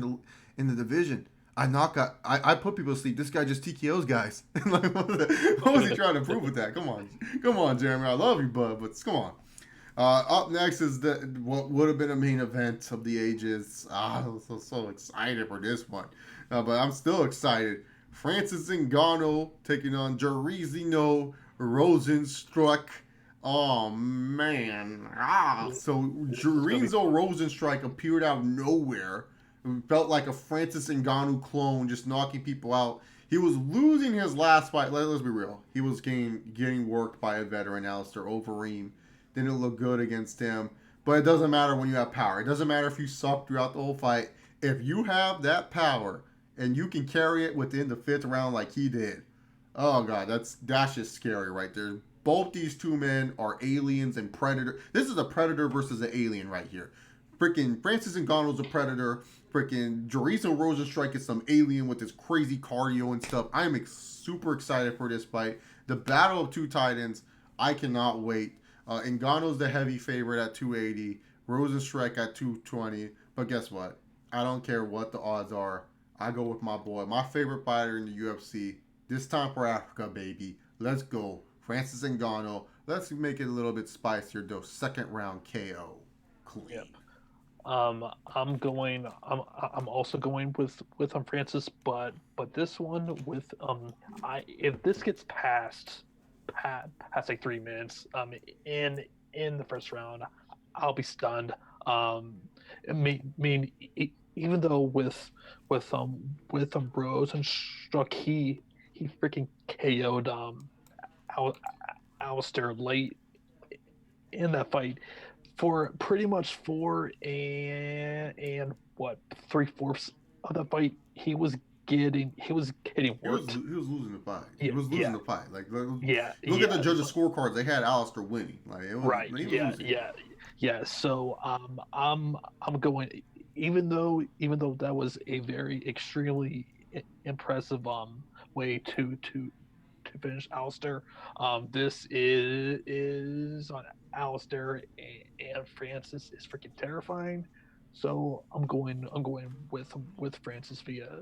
in the division. I put people to sleep. This guy just TKOs guys. Like, what was he trying to prove with that? Come on, Jeremy. I love you, bud, but come on. Up next is the what would have been a main event of the ages. I'm so excited for this one, but I'm still excited. Francis Ngannou taking on Jairzinho Rosenstruck. Oh man! So This is gonna be Jairzinho fun. Rosenstruck appeared out of nowhere. It felt like a Francis Ngannou clone, just knocking people out. He was losing his last fight. Let's be real. He was getting worked by a veteran, Alistair Overeem. Didn't look good against him. But it doesn't matter when you have power. It doesn't matter if you suck throughout the whole fight. If you have that power and you can carry it within the fifth round like he did, oh god, that's just scary right there. Both these two men are aliens and predator. This is a predator versus an alien right here. Freaking Francis Ngannou's a predator. Freaking Jorizo Rosenstrike is some alien with his crazy cardio and stuff. I'm super excited for this fight. The battle of two titans. I cannot wait. Ngannou's the heavy favorite at 280. Rosenstrike at 220. But guess what? I don't care what the odds are. I go with my boy, my favorite fighter in the UFC. This time for Africa, baby. Let's go. Francis Ngannou. Let's make it a little bit spicier, though. Second round KO. Yep. Clean. I'm also going with Francis, but this one with I if this gets past like 3 minutes in the first round, I'll be stunned. Even though with Rose and Struck, he freaking KO'd Al, Alistair late in that fight for pretty much four and what 3/4 of the fight he was getting worked. He was losing the fight. He Yeah, was losing yeah, the fight. Like yeah, look at the yeah. judges' scorecards. They had Alistair winning. Like it was Right. he was Yeah, losing. yeah, yeah. So I'm going even though that was a very extremely impressive way to finish Alistair. This is on Alistair and Francis is freaking terrifying. So I'm going with Francis via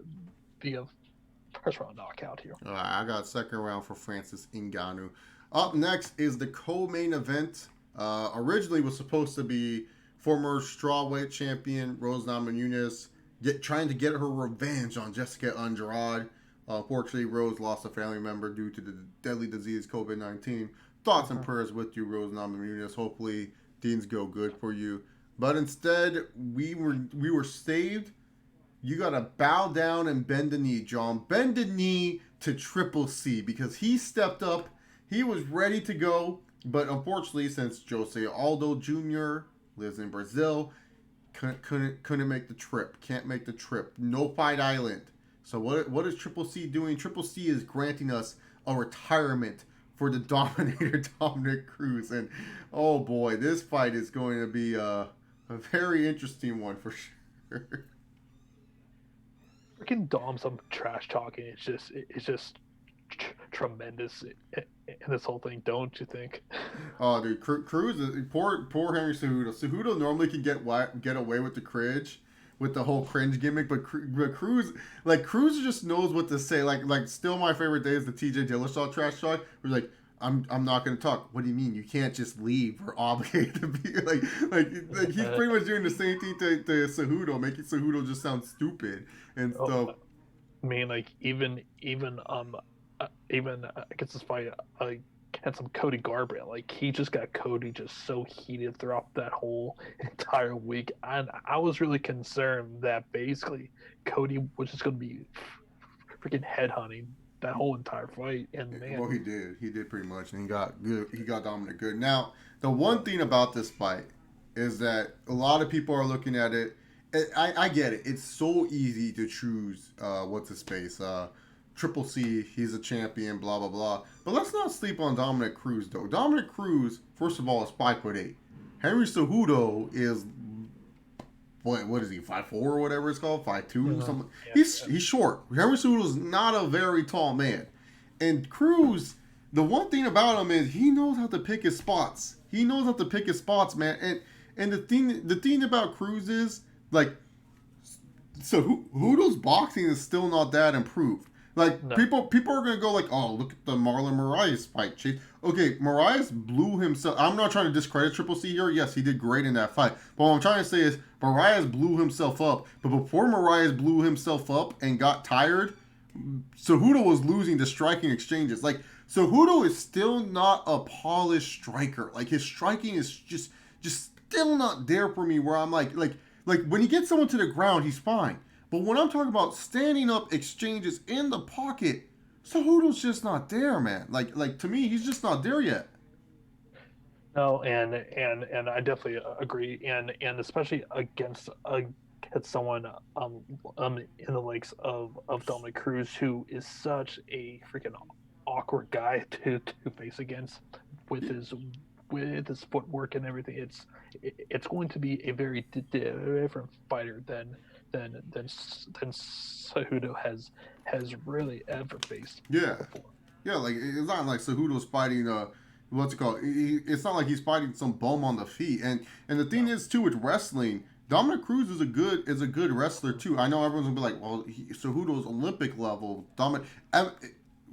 first round knockout here. All right, I got second round for Francis Ngannou. Up next is the co-main event. Originally was supposed to be former strawweight champion Rose Namajunas trying to get her revenge on Jessica Andrade. Unfortunately, Rose lost a family member due to the deadly disease COVID-19. Thoughts and Mhm. prayers with you, Rose Namajunas. Hopefully, things go good for you. But instead, we were saved. You gotta bow down and bend the knee, John. Bend the knee to Triple C because he stepped up. He was ready to go, but unfortunately, since Jose Aldo Jr. lives in Brazil, couldn't make the trip. Can't make the trip. No Fight Island. So what is Triple C doing? Triple C is granting us a retirement for the Dominator Dominic Cruz, and oh boy, this fight is going to be a very interesting one for sure. Freaking Dom some trash talking. It's just tremendous in this whole thing, don't you think? Oh, dude, Cruz, poor Henry Cejudo. Cejudo normally can get away with the cringe, with the whole cringe gimmick, but Cruz just knows what to say. Still my favorite day is the T.J. Dillashaw trash talk. Where like, I'm not gonna talk. What do you mean? You can't just leave. We're obligated to be like he's pretty much doing the same thing to Cejudo, making Cejudo just sound stupid and Oh, stuff. I mean, like even against this fight against some Cody Garbrandt, like he just got Cody just so heated throughout that whole entire week, and I was really concerned that basically Cody was just going to be freaking headhunting that whole entire fight. And Well, man, he did pretty much, and he got good. He got dominant good. Now, the one thing about this fight is that a lot of people are looking at it. I get it. It's so easy to choose what's his face. Triple C, he's a champion, blah blah blah. But let's not sleep on Dominic Cruz though. Dominic Cruz, first of all, is 5'8". Henry Cejudo is what is he, 5'4" or whatever it's called, 5'2", something. He's short. Henry Cejudo is not a very tall man. And Cruz, the one thing about him is he knows how to pick his spots. He knows how to pick his spots, man. And the thing about Cruz is like, so Hudo's boxing is still not that improved. Like no, people are gonna go like, oh, look at the Marlon Moraes fight, Chase. Okay, Moraes blew himself. I'm not trying to discredit Triple C here. Yes, he did great in that fight. But what I'm trying to say is Moraes blew himself up. But before Moraes blew himself up and got tired, Cejudo was losing the striking exchanges. Like Cejudo is still not a polished striker. Like his striking is just still not there for me. Where I'm like when he gets someone to the ground, he's fine. But when I'm talking about standing up exchanges in the pocket, Cejudo's just not there, man. Like to me, he's just not there yet. no, and I definitely agree, and especially against someone in the likes of Dominic Cruz, who is such a freaking awkward guy to face against with his with his footwork and everything. It's going to be a very different fighter than Cejudo has really ever faced Yeah, before. yeah. Like it's not like Cejudo's fighting what's it called? It's not like he's fighting some bum on the feet. And the thing No. is too with wrestling, Dominic Cruz is a good wrestler too. I know everyone's gonna be like, well, Cejudo's Olympic level.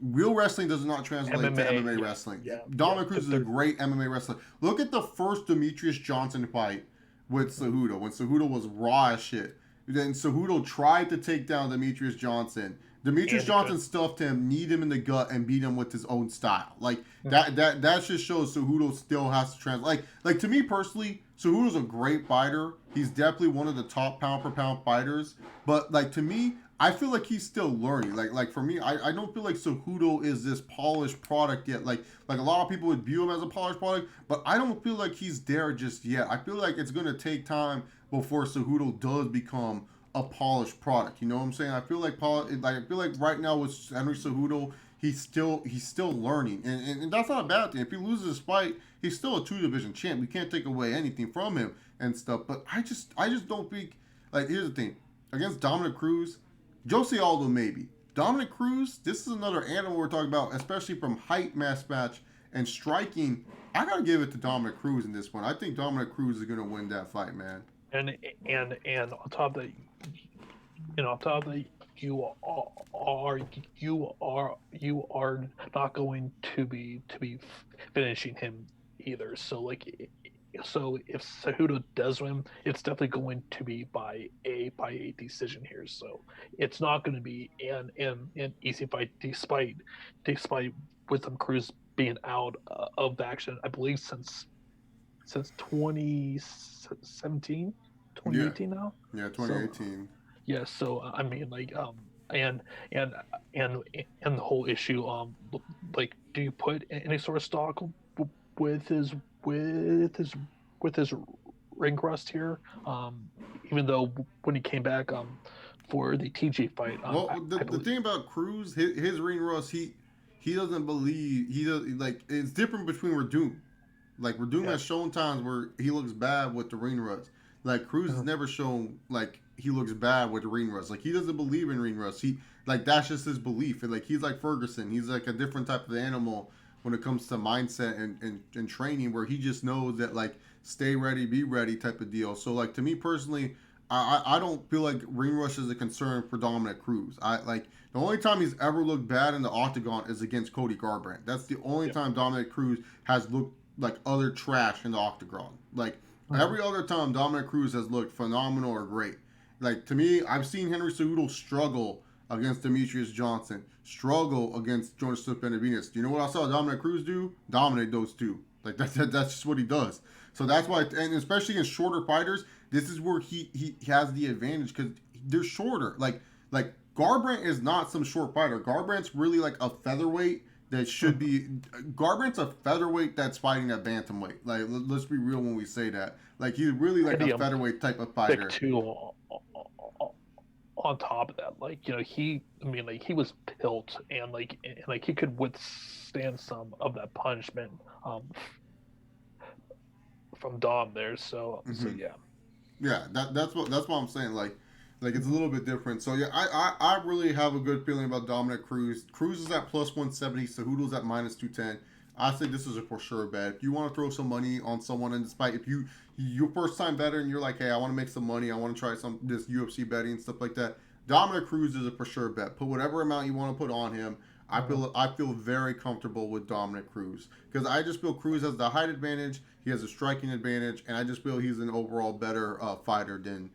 Real wrestling does not translate to MMA Yeah, wrestling. yeah, yeah. Dominic Cruz is a great MMA wrestler. Look at the first Demetrius Johnson fight with Cejudo when Cejudo was raw as shit. Then Cejudo tried to take down Demetrius Johnson. Demetrius And he Johnson could. stuffed him, kneed him in the gut, and beat him with his own style. Like Mhm. that just shows Cejudo still has to translate. Like to me personally, Cejudo's a great fighter. He's definitely one of the top pound for pound fighters. But like to me, I feel like he's still learning. Like for me, I don't feel like Cejudo is this polished product yet. Like a lot of people would view him as a polished product, but I don't feel like he's there just yet. I feel like it's gonna take time before Cejudo does become a polished product. You know what I'm saying? I feel like right now with Henry Cejudo, he's still learning, and that's not a bad thing. If he loses his fight, he's still a 2 division champ. We can't take away anything from him and stuff. But I just don't think like here's the thing against Dominic Cruz, Jose Aldo maybe. Dominic Cruz, this is another animal we're talking about, especially from height, mass match, and striking. I gotta give it to Dominic Cruz in this one. I think Dominic Cruz is gonna win that fight, man. And on top of that, on top of that, you are you are not going to be finishing him either. So if Cejudo does win, it's definitely going to be by a decision here. So it's not going to be an easy fight, despite Wisdom Cruz being out of the action. I believe since 2017, Yeah, 2018 now. yeah, So 2018. yeah, so I mean, and and and and the whole issue, like, do you put any sort of stock with his with his with his ring rust here? Even though when he came back, for the TJ fight, Well, I the believe, thing about Cruz, his ring rust, he doesn't believe he does like it's different between Verdum. Like Verdum yeah, has shown times where he looks bad with the ring rust. Like Cruz has uh, never shown like he looks bad with the ring rust. Like he doesn't believe in ring rust. He like that's just his belief. And like he's like Ferguson. He's like a different type of animal when it comes to mindset and training where he just knows that like stay ready, be ready type of deal. So like to me personally, I don't feel like ring rust is a concern for Dominic Cruz. I like the only time he's ever looked bad in the octagon is against Cody Garbrandt. That's the only yeah, time Dominic Cruz has looked like other trash in the octagon. Like uh, every other time Dominic Cruz has looked phenomenal or great. Like to me, I've seen Henry Cejudo struggle against Demetrius Johnson, struggle against Joseph Benavidez. Do you know what I saw Dominic Cruz do? Dominate those two. Like that's just what he does. So that's why, and especially against shorter fighters, this is where he has the advantage because they're shorter. Like Garbrandt is not some short fighter. Garbrandt's really like a featherweight that should Mhm. be. Garbrandt's a featherweight that's fighting at bantamweight. Like, let's be real when we say that. Like, he's really like And a the featherweight type of thick fighter. too. On top of that, like I mean, like he was built and like he could withstand some of that punishment from Dom there. So Hmm. yeah. Yeah, that's what I'm saying. Like it's a little bit different. So yeah, I really have a good feeling about Dominic Cruz. Cruz is at plus 170. Cejudo's at minus 210. I think this is a for sure bet. If you want to throw some money on someone in this fight, if your first time better and you're like, hey, I want to make some money, I want to try some this UFC betting and stuff like that. Dominic Cruz is a for sure bet. Put whatever amount you want to put on him. Mhm. I feel very comfortable with Dominic Cruz because I just feel Cruz has the height advantage. He has a striking advantage, and I just feel he's an overall better fighter than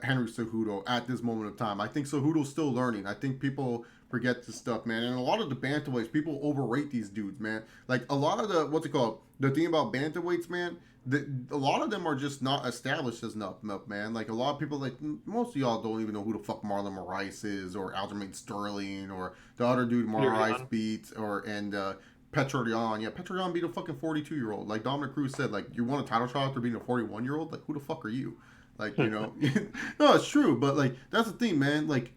Henry Cejudo at this moment of time. I think Cejudo's still learning. I think people forget this stuff, man. And a lot of the bantamweights, people overrate these dudes, man. Like a lot of the what's it called? The thing about bantamweights, man. A lot of them are just not established as enough, man. Like a lot of people, like most of y'all don't even know who the fuck Marlon Moraes is, or Aljamain Sterling, or the other dude Peter Moraes Yan. beats, or and Petrodian. Yeah, Petrodian beat a fucking 42-year-old. Like Dominic Cruz said, like you want a title shot after being a 41-year-old? Like who the fuck are you? Like no, it's true. But like that's the thing, man. Like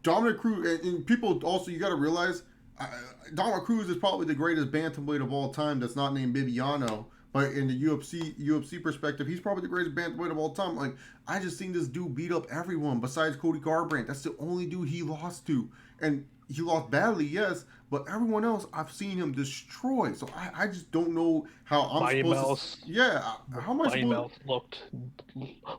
Dominic Cruz and people also you got to realize Dominic Cruz is probably the greatest bantamweight of all time. That's not named Bibiano. But in the UFC perspective, he's probably the greatest bantamweight of all time. Like I just seen this dude beat up everyone besides Cody Garbrandt. That's the only dude he lost to, and he lost badly, yes. But everyone else, I've seen him destroy. So I just don't know how I'm Mighty supposed to. Mouse. Yeah, how am I Mighty supposed? Mouse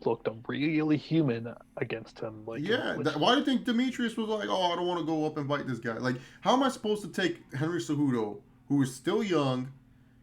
looked really human against him. Like in Yeah, which why do you think Demetrius was like, oh, I don't want to go up and fight this guy? Like, how am I supposed to take Henry Cejudo, who is still young,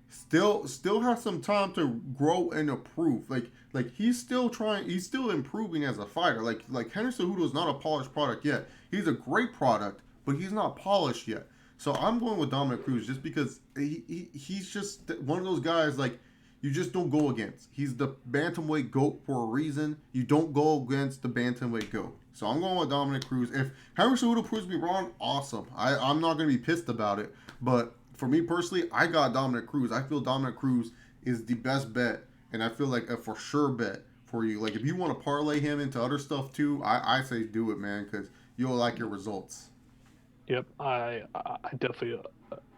still has some time to grow and improve? Like he's still trying, he's still improving as a fighter. Like Henry Cejudo is not a polished product yet. He's a great product, but he's not polished yet. So I'm going with Dominic Cruz just because he's just one of those guys like you just don't go against. He's the bantamweight goat for a reason. You don't go against the bantamweight goat. So I'm going with Dominic Cruz. If Henry Cejudo proves me wrong, awesome. I'm not going to be pissed about it. But for me personally, I got Dominic Cruz. I feel Dominic Cruz is the best bet, and I feel like a for sure bet for you. Like if you want to parlay him into other stuff too, I say do it, man, because you'll like your results. yep, I definitely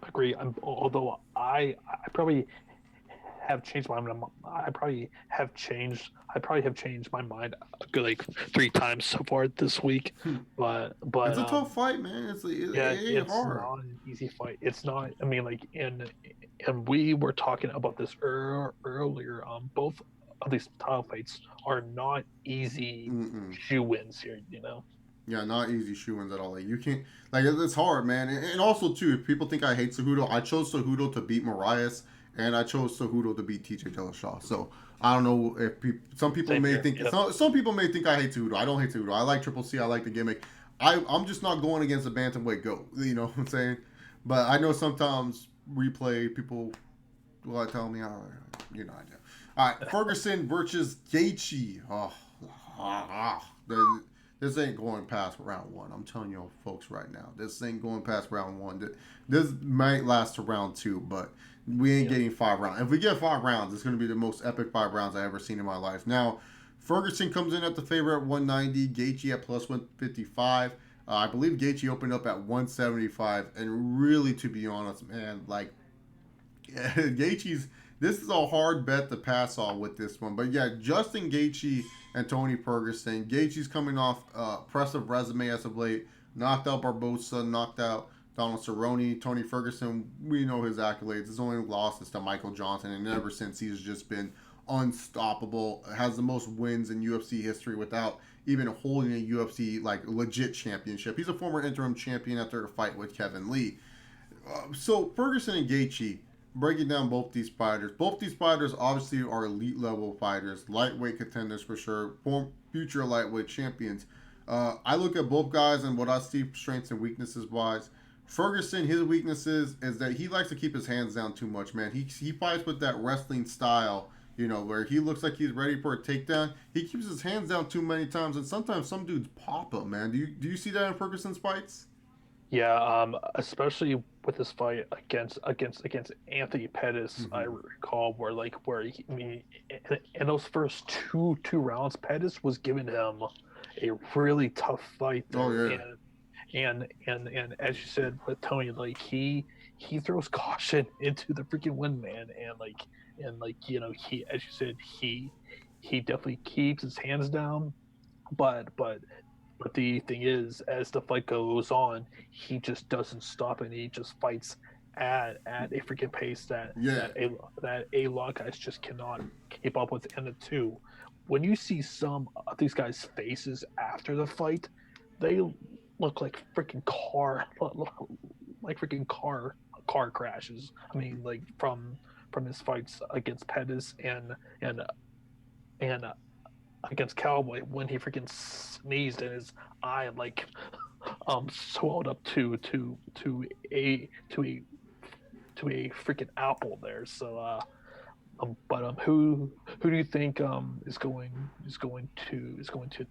agree. Although I probably have changed my mind. I probably have changed my mind a good like 3 times so far this week. But It's but a tough fight, man. yeah, It ain't it's hard. not an easy fight. It's not. I mean, like and we were talking about this earlier. Both of these title fights are not easy Mm-mm. shoe wins here. You know. Yeah, not easy shoe-ins at all. Like you can't, like it's hard, man. And also too, if people think I hate Cejudo, I chose Cejudo to beat Marias, and I chose Cejudo to beat TJ Dillashaw. So I don't know if some people Same may here. think Yep. some people may think I hate Cejudo. I don't hate Cejudo. I like Triple C. I like the gimmick. I'm just not going against a bantamweight goat. You know what I'm saying? But I know sometimes replay people will tell me, oh, you know I do. All right, Ferguson versus Gaethje. The, this ain't going past round one. I'm telling you folks right now. This ain't going past round one. This might last to round two, but we ain't Yep. getting 5 rounds. If we get 5 rounds, it's going to be the most epic 5 rounds I ever seen in my life. Now, Ferguson comes in at the favorite at 190, Gaethje at plus 155. I believe Gaethje opened up at 175, and really, to be honest, man, like Gaethje's. This is a hard bet to pass on with this one, but yeah, Justin Gaethje and Tony Ferguson. Gaethje's coming off impressive resume as of late. Knocked out Barbosa, knocked out Donald Cerrone. Tony Ferguson, we know his accolades. His only loss is to Michael Johnson, and ever since he's just been unstoppable. Has the most wins in UFC history without even holding a UFC like legit championship. He's a former interim champion after a fight with Kevin Lee. So Ferguson and Gaethje, breaking down both these fighters. Both these fighters obviously are elite level fighters, lightweight contenders for sure, future lightweight champions. I look at both guys and what I see strengths and weaknesses wise. Ferguson, his weaknesses is that he likes to keep his hands down too much, man. He fights with that wrestling style where he looks like he's ready for a takedown. He keeps his hands down too many times, and sometimes some dudes pop him, man. Do you see that in Ferguson's fights? Yeah, especially with this fight against Anthony Pettis, I Mm-hmm. recall where I mean, in those first two rounds, Pettis was giving him a really tough fight Oh there, yeah, and as you said with Tony, like he throws caution into the freaking wind, man, and he, as you said, he definitely keeps his hands down, but the thing is, as the fight goes on, he just doesn't stop and he just fights at a freaking pace yeah, that a lot of guys just cannot keep up with. And the two, when you see some of these guys' faces after the fight, they look like freaking car crashes. I mean, like from his fights against Pettis and against Cowboy when he freaking sneezed and his eye swelled up to a to a freaking apple there. So but who do you think is going to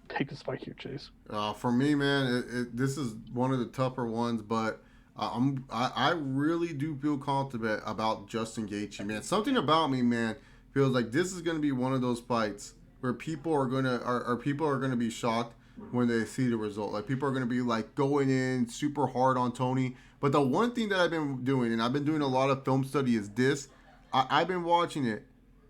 take this fight here, Chase? For me, man, this is one of the tougher ones, but I really do feel confident about Justin Gaethje, man. Something about me, man, feels like this is gonna be one of those fights where people are gonna be shocked when they see the result. Like people are gonna be like going in super hard on Tony. But the one thing that I've been doing, and I've been doing a lot of film study, is this. I've been watching it,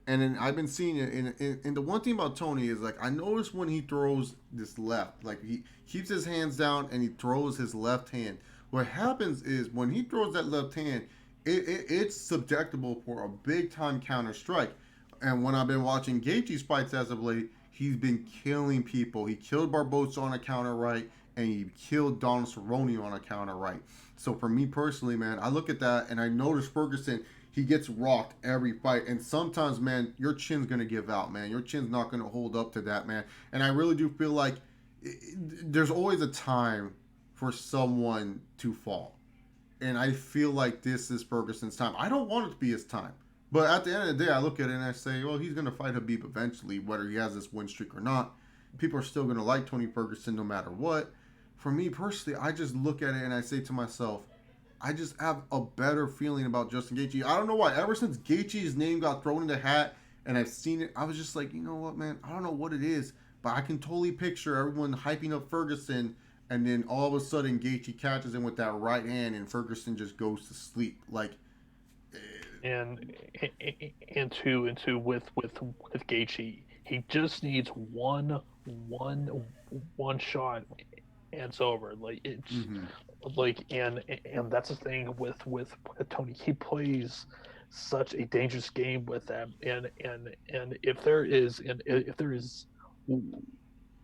and then I've been seeing it. And the one thing about Tony is like I notice when he throws this left, like he keeps his hands down and he throws his left hand. What happens is when he throws that left hand, it's subjectable for a big time counter strike. And when I've been watching Gaethje's fights as of late, he's been killing people. He killed Barbosa on a counter right, and he killed Donald Cerrone on a counter right. So for me personally, man, I look at that and I notice Ferguson. He gets rocked every fight, and sometimes, man, your chin's gonna give out, man. Your chin's not gonna hold up to that, man. And I really do feel like there's always a time for someone to fall, and I feel like this is Ferguson's time. I don't want it to be his time. But at the end of the day, I look at it and I say, well, he's going to fight Habib eventually, whether he has this win streak or not. People are still going to like Tony Ferguson no matter what. For me personally, I just look at it and I say to myself, I just have a better feeling about Justin Gaethje. I don't know why. Ever since Gaethje's name got thrown in the hat and I've seen it, I was just like, you know what, man? I don't know what it is, but I can totally picture everyone hyping up Ferguson, and then all of a sudden Gaethje catches him with that right hand, and Ferguson just goes to sleep. Like, eh, And into with Gaethje, he just needs one shot and it's over. Like it's mm-hmm, like and that's the thing with Tony. He plays such a dangerous game with them, and if there is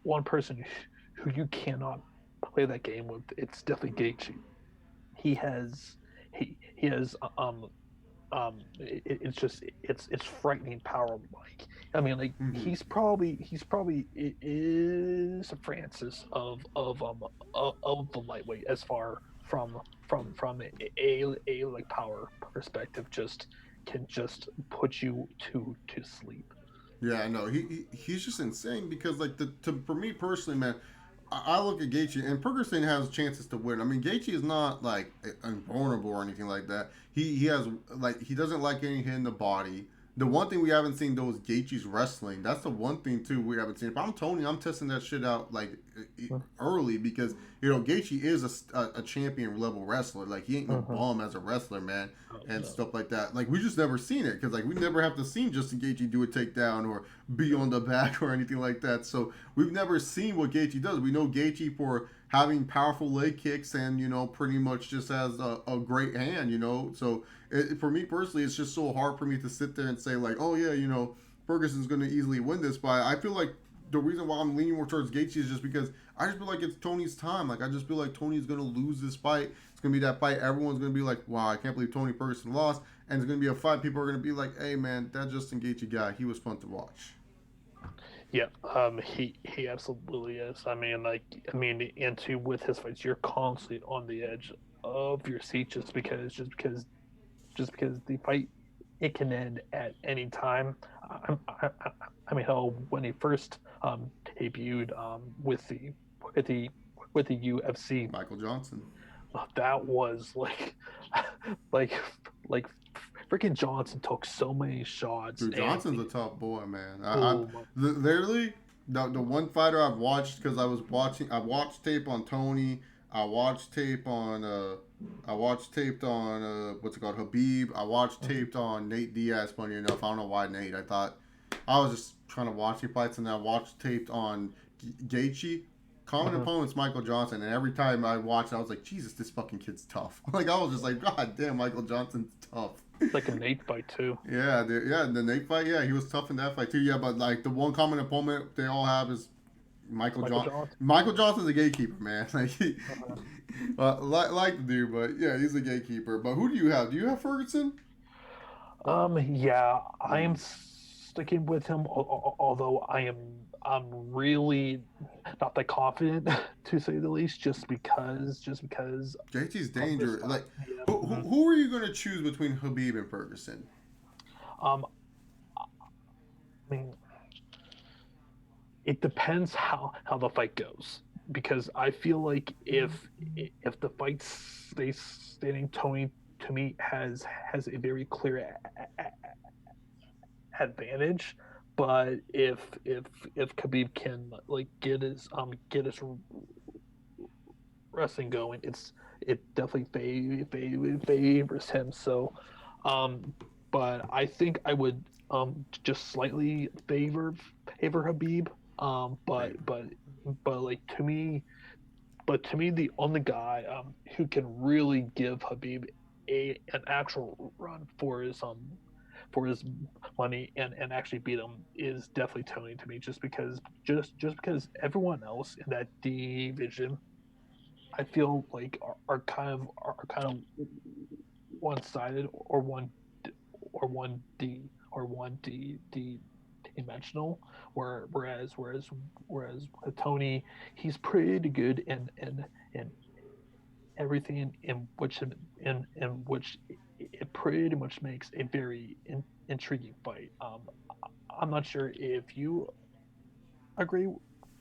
one person who you cannot play that game with, it's definitely Gaethje. He has he has it's just it's frightening power. Like I mean, like mm-hmm. he's probably is Francis of the lightweight as far from a like power perspective. Just can just put you to sleep. Yeah, I know. He's just insane because like for me personally, man, I look at Gaethje and Ferguson has chances to win. I mean, Gaethje is not like invulnerable or anything like that. He has like he doesn't like getting hit in the body. The one thing we haven't seen though is Gaethje's wrestling. That's the one thing too we haven't seen. If I'm Tony, I'm testing that shit out like early because Gaethje is a champion level wrestler. Like he ain't no Uh-huh. bum as a wrestler, man, Oh, and no. stuff like that. Like we just never seen it because like we never have to seen Justin Gaethje do a takedown or be on the back or anything like that. So we've never seen what Gaethje does. We know Gaethje for having powerful leg kicks and pretty much just has a great hand. So for me personally, it's just so hard for me to sit there and say like, oh yeah, Ferguson's going to easily win this fight. I feel like the reason why I'm leaning more towards Gaethje is just because I just feel like it's Tony's time. Like I just feel like Tony's going to lose this fight. It's going to be that fight. Everyone's going to be like, wow, I can't believe Tony Ferguson lost. And it's going to be a fight. People are going to be like, hey man, that Justin Gaethje guy, he was fun to watch. Yeah, he absolutely is. I mean, into with his fights, you're constantly on the edge of your seat just because the fight. it can end at any time. I mean, hell, when he first debuted with the with the UFC, Michael Johnson. that was like like freaking Johnson took so many shots Dude, and Johnson's a tough boy, man. I oh my, literally the one fighter I've watched because I watched tape on Tony. I watched tape on I watched taped on what's it called, Habib. I watched taped on Nate Diaz. Funny enough, I don't know why Nate. I thought I was just trying to watch the fights, and then I watched taped on Gaethje. Common mhm. opponent's Michael Johnson, and every time I watched, I was like, Jesus, this fucking kid's tough. Like I was just like, God damn, Michael Johnson's tough. It's like a Nate fight too. Yeah, the Nate fight. Yeah, he was tough in that fight too. Yeah, but like the one common opponent they all have is Michael Michael John. Johnson. Michael Johnson's a gatekeeper, man. Like, Uh, like the dude, but yeah, he's a gatekeeper. But who do you have? Do you have Ferguson? yeah, I am Mm. sticking with him. Although I'm really not that confident to say the least, just because JT's of this dangerous. fight. Like, Yeah. who are you gonna choose between Habib and Ferguson? Um, I mean, it depends how the fight goes because I feel like if the fight stays standing, Tony to me has a very clear advantage. But if Khabib can like get his wrestling going, it definitely favors him. So, um, but I think I would just slightly favor Habib. Hey, But like to me, the only guy who can really give Habib a an actual run for his money and actually beat him is definitely Tony to me. Just because everyone else in that division, I feel like are kind of one sided or one D dimensional. Whereas with Tony, he's pretty good in everything in which it pretty much makes a very intriguing fight. I'm not sure if you agree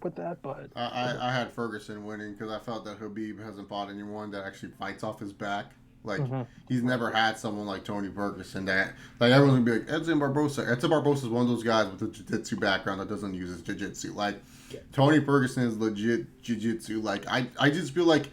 with that, I had Ferguson winning because I felt that Habib hasn't fought anyone that actually fights off his back. Like mhm, he's right, never had someone like Tony Ferguson that like everyone's gonna be like Edson Barbosa. Edson Barbosa is one of those guys with a jiu-jitsu background that doesn't use his jiu-jitsu. Like yeah, Tony Ferguson is legit jiu-jitsu. Like I just feel like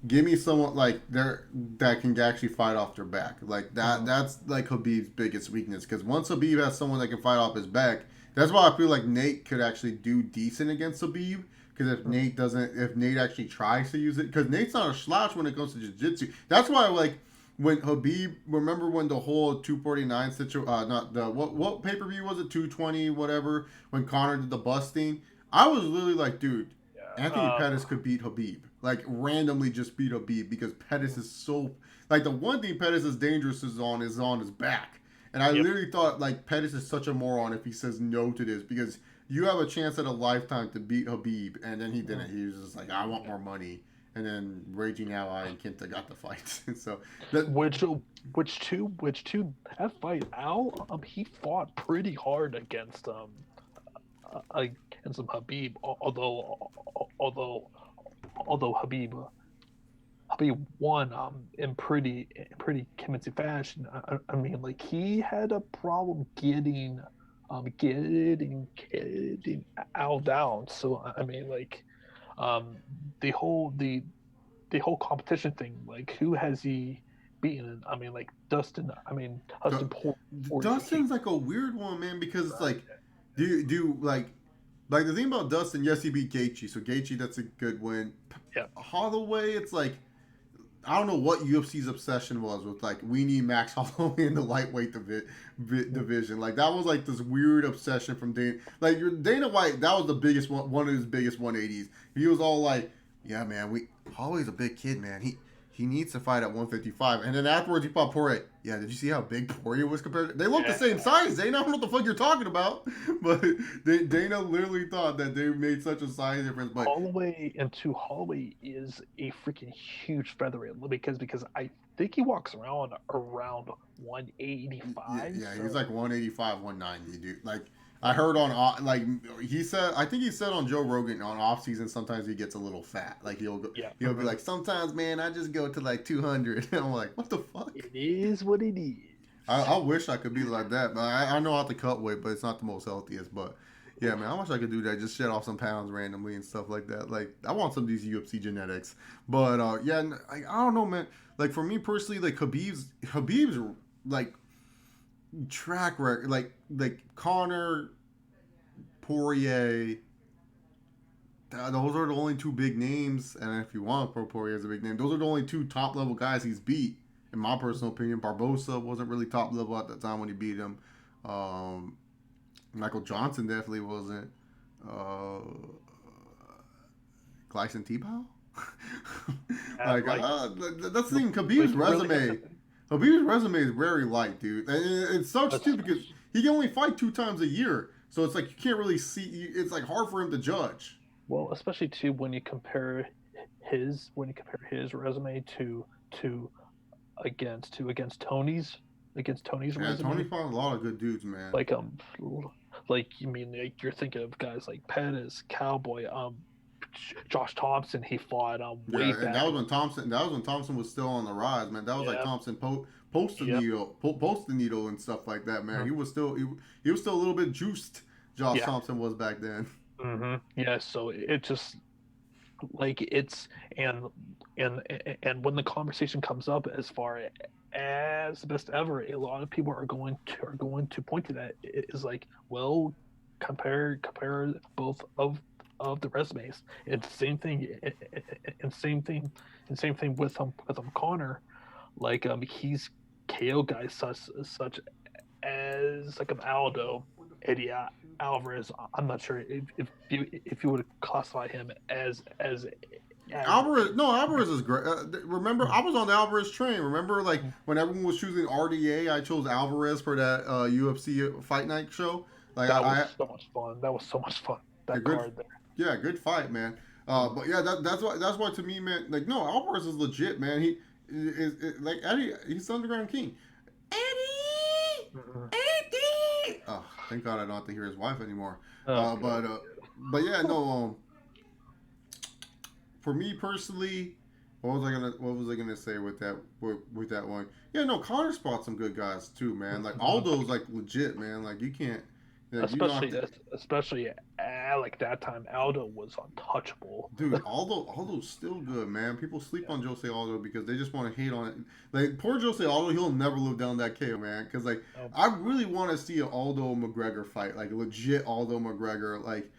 give me someone like there that can actually fight off their back. Like mhm, that's like Habib's biggest weakness because once Habib has someone that can fight off his back, that's why I feel like Nate could actually do decent against Habib. Because mhm, if Nate actually tries to use it, because Nate's not a slouch when it comes to jiu-jitsu. That's why like when Habib, remember when the whole 249 situation, not the what pay per view was it, 220 whatever, when Connor did the busting, I was literally like, dude, yeah. Anthony Pettis could beat Habib, like randomly just beat Habib because Pettis is so like the one thing Pettis is dangerous is on his back, and I Yep. literally thought like Pettis is such a moron if he says no to this because you have a chance at a lifetime to beat Habib, and then he Mhm. didn't. He was just like, I want more money. And then Raging Ally and Kenta got the fight. So that Which which two that fight Al he fought pretty hard against Habib although although Habib won in pretty convincing fashion. I mean like he had a problem getting Al down. So I mean like um the whole the whole competition thing, like who has he beaten? I mean, like Dustin. I mean, Dustin Poirier. Dustin's like a weird one, man, because it's like, do like the thing about Dustin? Yes, he beat Gaethje, so Gaethje that's a good win. Yeah. Holloway, it's like I don't know what UFC's obsession was with like we need Max Holloway in the lightweight division. Like that was like this weird obsession from Dana. Like your Dana White, that was the biggest one of his biggest 180s. He was all like, "Yeah, man, we Holloway's a big kid, man. he needs to fight at 155. And then afterwards, he fought Poirier. Yeah, did you see how big Poirier was compared? They look the Yeah. same size. Dana, I don't know what the fuck you're talking about. But Dana literally thought that they made such a size difference. But Holloway is a freaking huge featherweight because I think he walks around 185. yeah, So he's like 185, 190, dude. Like I heard on like he said, I think he said on Joe Rogan on off season sometimes he gets a little fat. Like yeah, he'll be like sometimes man I just go to like 200. And I'm like what the fuck? it is what it is. I wish I could be like that, but I know how to cut weight, but it's not the most healthiest. But yeah, man, I wish I could do that. Just shed off some pounds randomly and stuff like that. Like I want some of these UFC genetics, but yeah, like, I don't know, man. Like for me personally, like Habib's like track record, like Connor, Poirier. Those are the only two big names, and if you want Poirier as a big name, those are the only two top level guys he's beat. In my personal opinion, Barbosa wasn't really top level at the time when he beat him. Um, Michael Johnson definitely wasn't. Glycin Tebow? Like, Like, that's the thing. Khabib's like resume. really, Khabib's resume is very light, dude. And it sucks too because he can only fight 2 times a year, so it's like you can't really see. It's like hard for him to judge. well, especially too when you compare his resume to against Tony's Yeah, Tony resume. fought a lot of good dudes, man. Like like you mean like you're thinking of guys like Pettis, Cowboy, Josh Thompson. He fought Yeah, way and back. that was when Thompson was still on the rise, man. That was like Yeah, Thompson post the yeah, needle, post the needle and stuff like that, man. mhm, He was still a little bit juiced. Josh yeah, Thompson was back then. yeah. So it just like it's and and and when the conversation comes up as far as the best ever, a lot of people are going to point to that. It is like, well, compare both of the resumes. It's the same thing, and same thing with Connor. Like he's KO guys such as like Aldo, Eddie Alvarez. I'm not sure if you would classify him as Alvarez, no, Alvarez is great. Remember, mm, I was on the Alvarez train. Remember, like when everyone was choosing RDA, I chose Alvarez for that UFC Fight Night show. Like that was so much fun. That was so much fun. a That good, card there. yeah, good fight, man. But yeah, that's why to me, man. Like no, Alvarez is legit, man. He is like Eddie. He's the Underground King. Eddie, Mm-hmm. Eddie. Oh, thank God I don't have to hear his wife anymore. Oh, But yeah, no. For me personally, what was I gonna say with that one? Yeah, no, Connor spot some good guys too, man. Like mm-hmm. Aldo's like legit, man. Like you can't, like you knocked especially it. especially at like that time, Aldo was untouchable. Dude, Aldo's still good, man. People sleep on Jose Aldo because they just want to hate on it. Like poor Jose Aldo, he'll never live down that KO, man. Because like Um, I really want to see an Aldo McGregor fight, like legit Aldo McGregor, like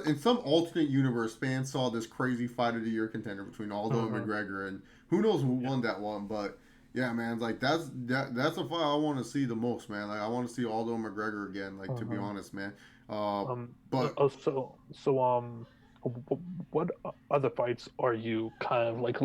in some alternate universe, fans saw this crazy fight of the year contender between Aldo and mhm. McGregor, and who knows who Yeah. won that one, but. Yeah, man. Like that's a fight I want to see the most, man. Like I want to see Aldo McGregor again. Like to be Mhm. honest, man. Uh, Um. but So what other fights are you kind of like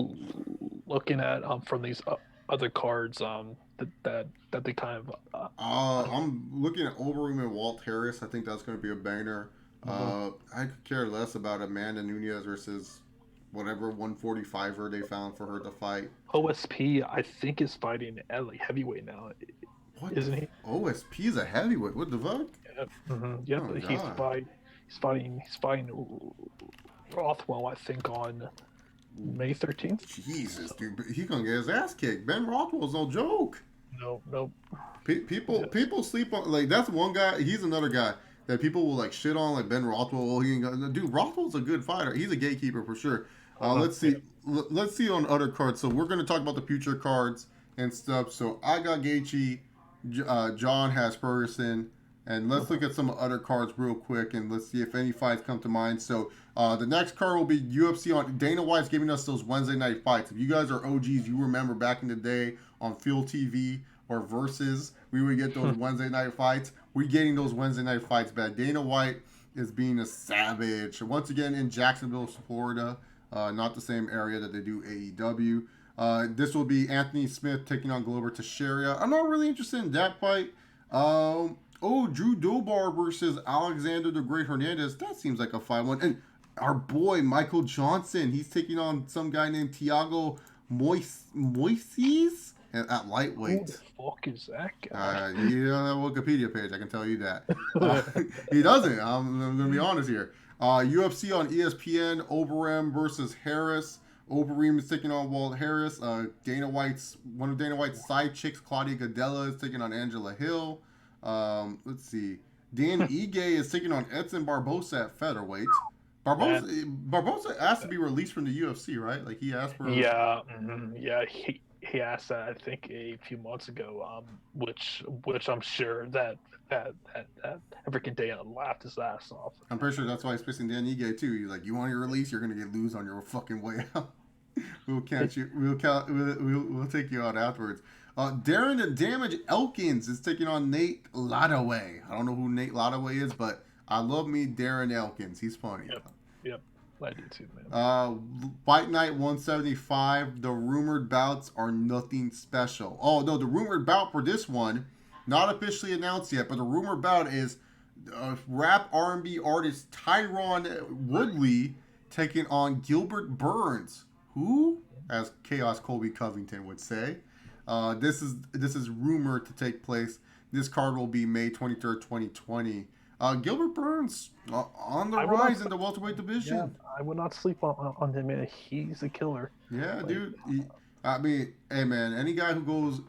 looking at from these other cards that they kind of I'm looking at Overeem and Walt Harris. I think that's going to be a banger. mhm. I could care less about Amanda Nunez versus whatever 145er they found for her to fight. OSP I think is fighting at like heavyweight now, What the isn't he? OSP is a heavyweight? What the fuck? Yep. Yep. Oh He's god, fight. He's fighting Rothwell, I think, on May 13th. Jesus, So dude, he gonna get his ass kicked. Ben Rothwell's no joke. no, no. Yes. People sleep on like that's one guy. He's another guy that people will like shit on like Ben Rothwell. Oh, he ain't gonna, dude, Rothwell's a good fighter. He's a gatekeeper for sure. Let's Yeah. see. Let's see on other cards. So we're gonna talk about the future cards and stuff. So I got Gaethje. John has Ferguson. And let's look at some other cards real quick, and let's see if any fights come to mind. So the next card will be UFC on Dana White's giving us those Wednesday night fights. If you guys are OGs, you remember back in the day on Field TV or Versus, we would get those Wednesday night fights. We're getting those Wednesday night fights back. Dana White is being a savage once again in Jacksonville, Florida. not the same area that they do AEW. This will be Anthony Smith taking on Glover Teixeira. I'm not really interested in that fight. Drew Dobar versus Alexander the Great Hernandez. That seems like a fine one. And our boy Michael Johnson, he's taking on some guy named Tiago Moises at lightweight. Who the fuck is that guy? You don't have a Wikipedia page, I can tell you that. He doesn't. I'm going to be honest here. UFC on ESPN, Overeem versus Harris. Overeem is taking on Walt Harris. One of Dana White's side chicks, Claudia Gadella, is taking on Angela Hill. Let's see. Dan Ige is taking on Edson Barbosa at featherweight. Barbosa asked to be released from the UFC, right? Like he asked for. Yeah, he asked that I think a few months ago. Which I'm sure that freaking Dana laughed his ass off. I'm pretty sure that's why he's pissing Dan Ige too. He's like, "You want your release? You're gonna get lose on your fucking way out. We'll catch you. We'll take you out afterwards." Darren the Damage Elkins is taking on Nate Lattaway. I don't know who Nate Lattaway is, but I love me Darren Elkins. He's funny. Yep. I do too, man. Fight Night 175. The rumored bouts are nothing special. Oh no, the rumored bout for this one, not officially announced yet, but the rumored bout is rap R&B artist Tyron Woodley taking on Gilbert Burns, who, as Chaos Colby Covington would say, this is rumored to take place. This card will be May 23rd, 2020. Gilbert Burns on the rise in the welterweight division. Yeah, I would not sleep on him, man. He's a killer. Yeah, dude. I mean, hey man, any guy who goes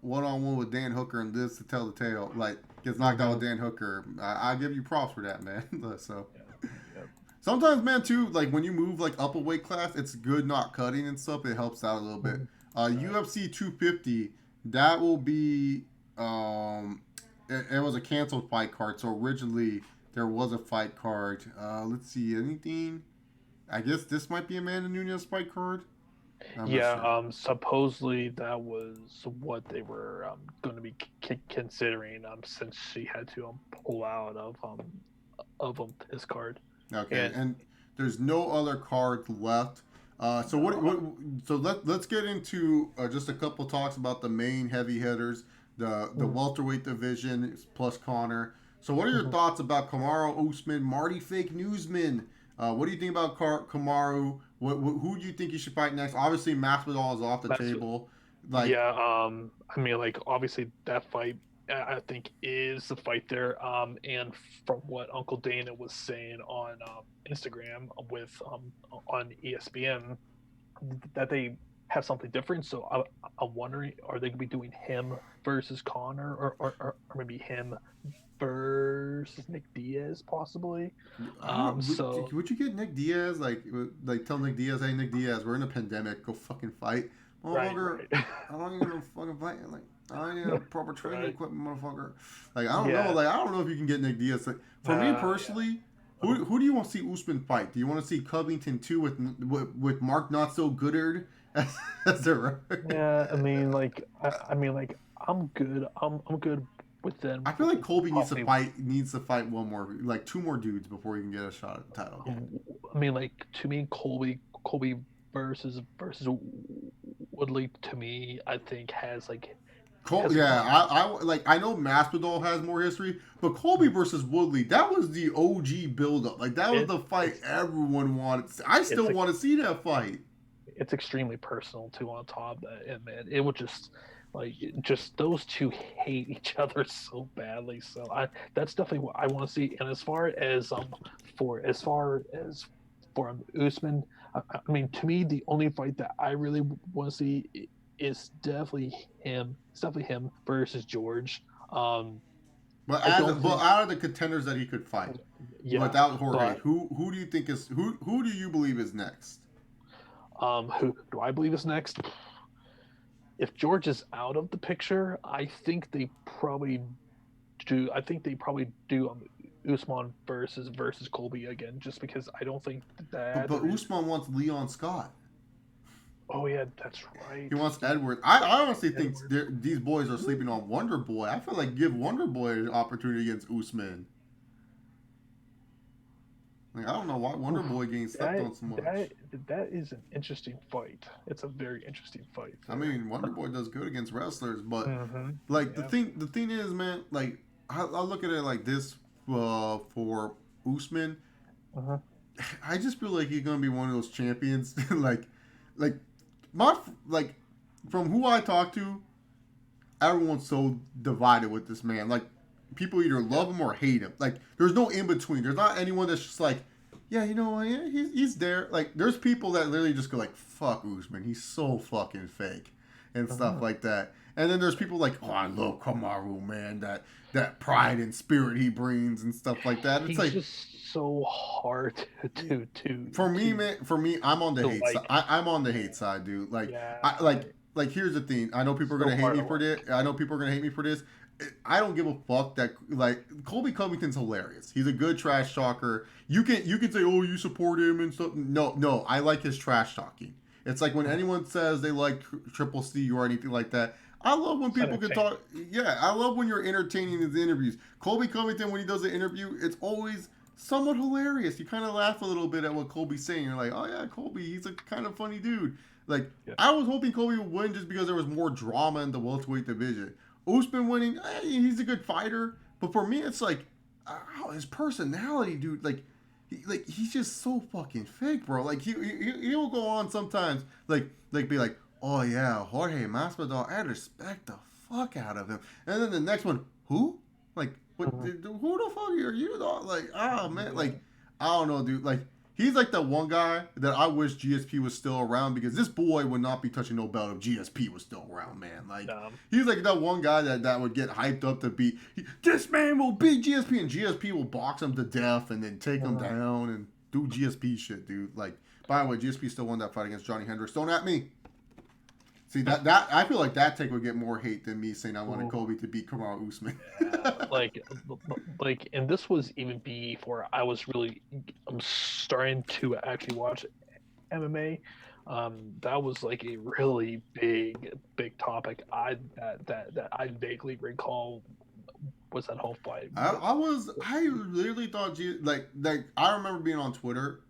one-on-one with Dan Hooker and lives to tell the tale, like gets knocked out with Dan Hooker, I give you props for that, man. So sometimes, man, too, like when you move like up a weight class, it's good not cutting and stuff. It helps out a little bit. UFC 250, that will be it was a canceled fight card. So originally there was a fight card. Let's see, anything. I guess this might be Amanda Nunes fight card. Sure. Supposedly that was what they were going to be considering since she had to pull out of his card. Okay, and there's no other cards left. So let's get into just a couple talks about the main heavy hitters, the welterweight division plus Connor. So what are your thoughts about Kamaru Usman, Marty Fake Newsman? What do you think about Kamaru? Who do you think he should fight next? Obviously, Masvidal is off the table. I mean, like obviously that fight I think is the fight there. And from what Uncle Dana was saying on Instagram with on ESPN, that they have something different. So I'm wondering, are they gonna be doing him versus Connor, or maybe him versus Nick Diaz possibly? Would you get Nick Diaz like tell Nick Diaz, hey Nick Diaz, we're in a pandemic, go fucking fight, motherfucker. Right. I don't even fucking fight. Like I need a proper training equipment, motherfucker. Like I don't know. Like I don't know if you can get Nick Diaz. Like, for me personally. Who do you want to see Usman fight? Do you want to see Covington too with Mark Not So Goodard as the right? Yeah, I mean like I'm good. I'm good with them. I feel like Colby needs to fight one more, like two more dudes before he can get a shot at the title. I mean, like to me, Colby versus Woodley to me, I think has like. I know Masvidal has more history, but Colby versus Woodley, that was the OG buildup. Like that was the fight everyone wanted. I still want to see that fight. It's extremely personal too. On top of that, and man, it would just those two hate each other so badly. So that's definitely what I want to see. And as far as Usman, I mean, to me, the only fight that I really want to see is definitely him. It's definitely him versus George. But out of the contenders that he could fight, without Jorge, who do you think is who do you believe is next? Who do I believe is next? If George is out of the picture, I think they probably do. Usman versus Colby again, just because I don't think that. But Usman wants Leon Scott. Oh yeah, that's right. He wants Edward. I honestly think these boys are sleeping on Wonder Boy. I feel like give Wonder Boy an opportunity against Usman. Like I don't know why Wonder Oof, Boy getting slept that on so much. that that is an interesting fight. It's a very interesting fight I there. mean, Wonder Boy does good against wrestlers, but Mm-hmm. like Yeah. the thing is, man, like I look at it like this for Usman. Uh-huh. I just feel like he's gonna be one of those champions. Like my like from who I talk to, everyone's so divided with this man. Like people either Yeah. love him or hate him. Like there's no in between. There's not anyone that's just like, yeah, you know what, yeah, he's there. Like there's people that literally just go like, fuck Usman, he's so fucking fake and stuff Uh-huh. like that. And then there's people like, oh, I love Kamaru, man. That pride and spirit he brings and stuff like that. It's He's like just so hard for me, man, for me, I'm on the to hate side. like. I'm on the hate side, dude. Like, Yeah. I like. Here's the thing. I know people are So gonna hate hard me to for this. like. I know people are gonna hate me for this. I don't give a fuck that like Colby Covington's hilarious. He's a good trash talker. You can say, oh, you support him and stuff. No, I like his trash talking. It's like when anyone says they like Triple C or anything like that. I love when It's people can talk. entertaining. Yeah, I love when you're entertaining in the interviews. Colby Covington, when he does an interview, it's always somewhat hilarious. You kind of laugh a little bit at what Colby's saying. You're like, oh yeah, Colby, he's a kind of funny dude. Like, Yeah. I was hoping Colby would win just because there was more drama in the welterweight division. Usman winning, he's a good fighter, but for me, it's like, his personality, dude. He's just so fucking fake, bro. Like he'll go on sometimes, be like, oh yeah, Jorge Masvidal, I respect the fuck out of him, and then the next one, who? Like, what? Mhm. Who the fuck are you? Dog? Like, oh man, Yeah. like, I don't know, dude. Like, he's like the one guy that I wish GSP was still around because this boy would not be touching no belt if GSP was still around, man. Like, Um, he's like that one guy that would get hyped up to beat. This man will beat GSP, and GSP will box him to death and then take him uh, down and do GSP shit, dude. Like, by the way, GSP still won that fight against Johnny Hendricks. Don't at me. See that I feel like that take would get more hate than me saying I wanted ooh, Kobe to beat Kamaru Usman. yeah. And this was even before I was really. I'm starting to actually watch MMA. That was like a really big topic. That I vaguely recall was that whole fight. I literally thought like I remember being on Twitter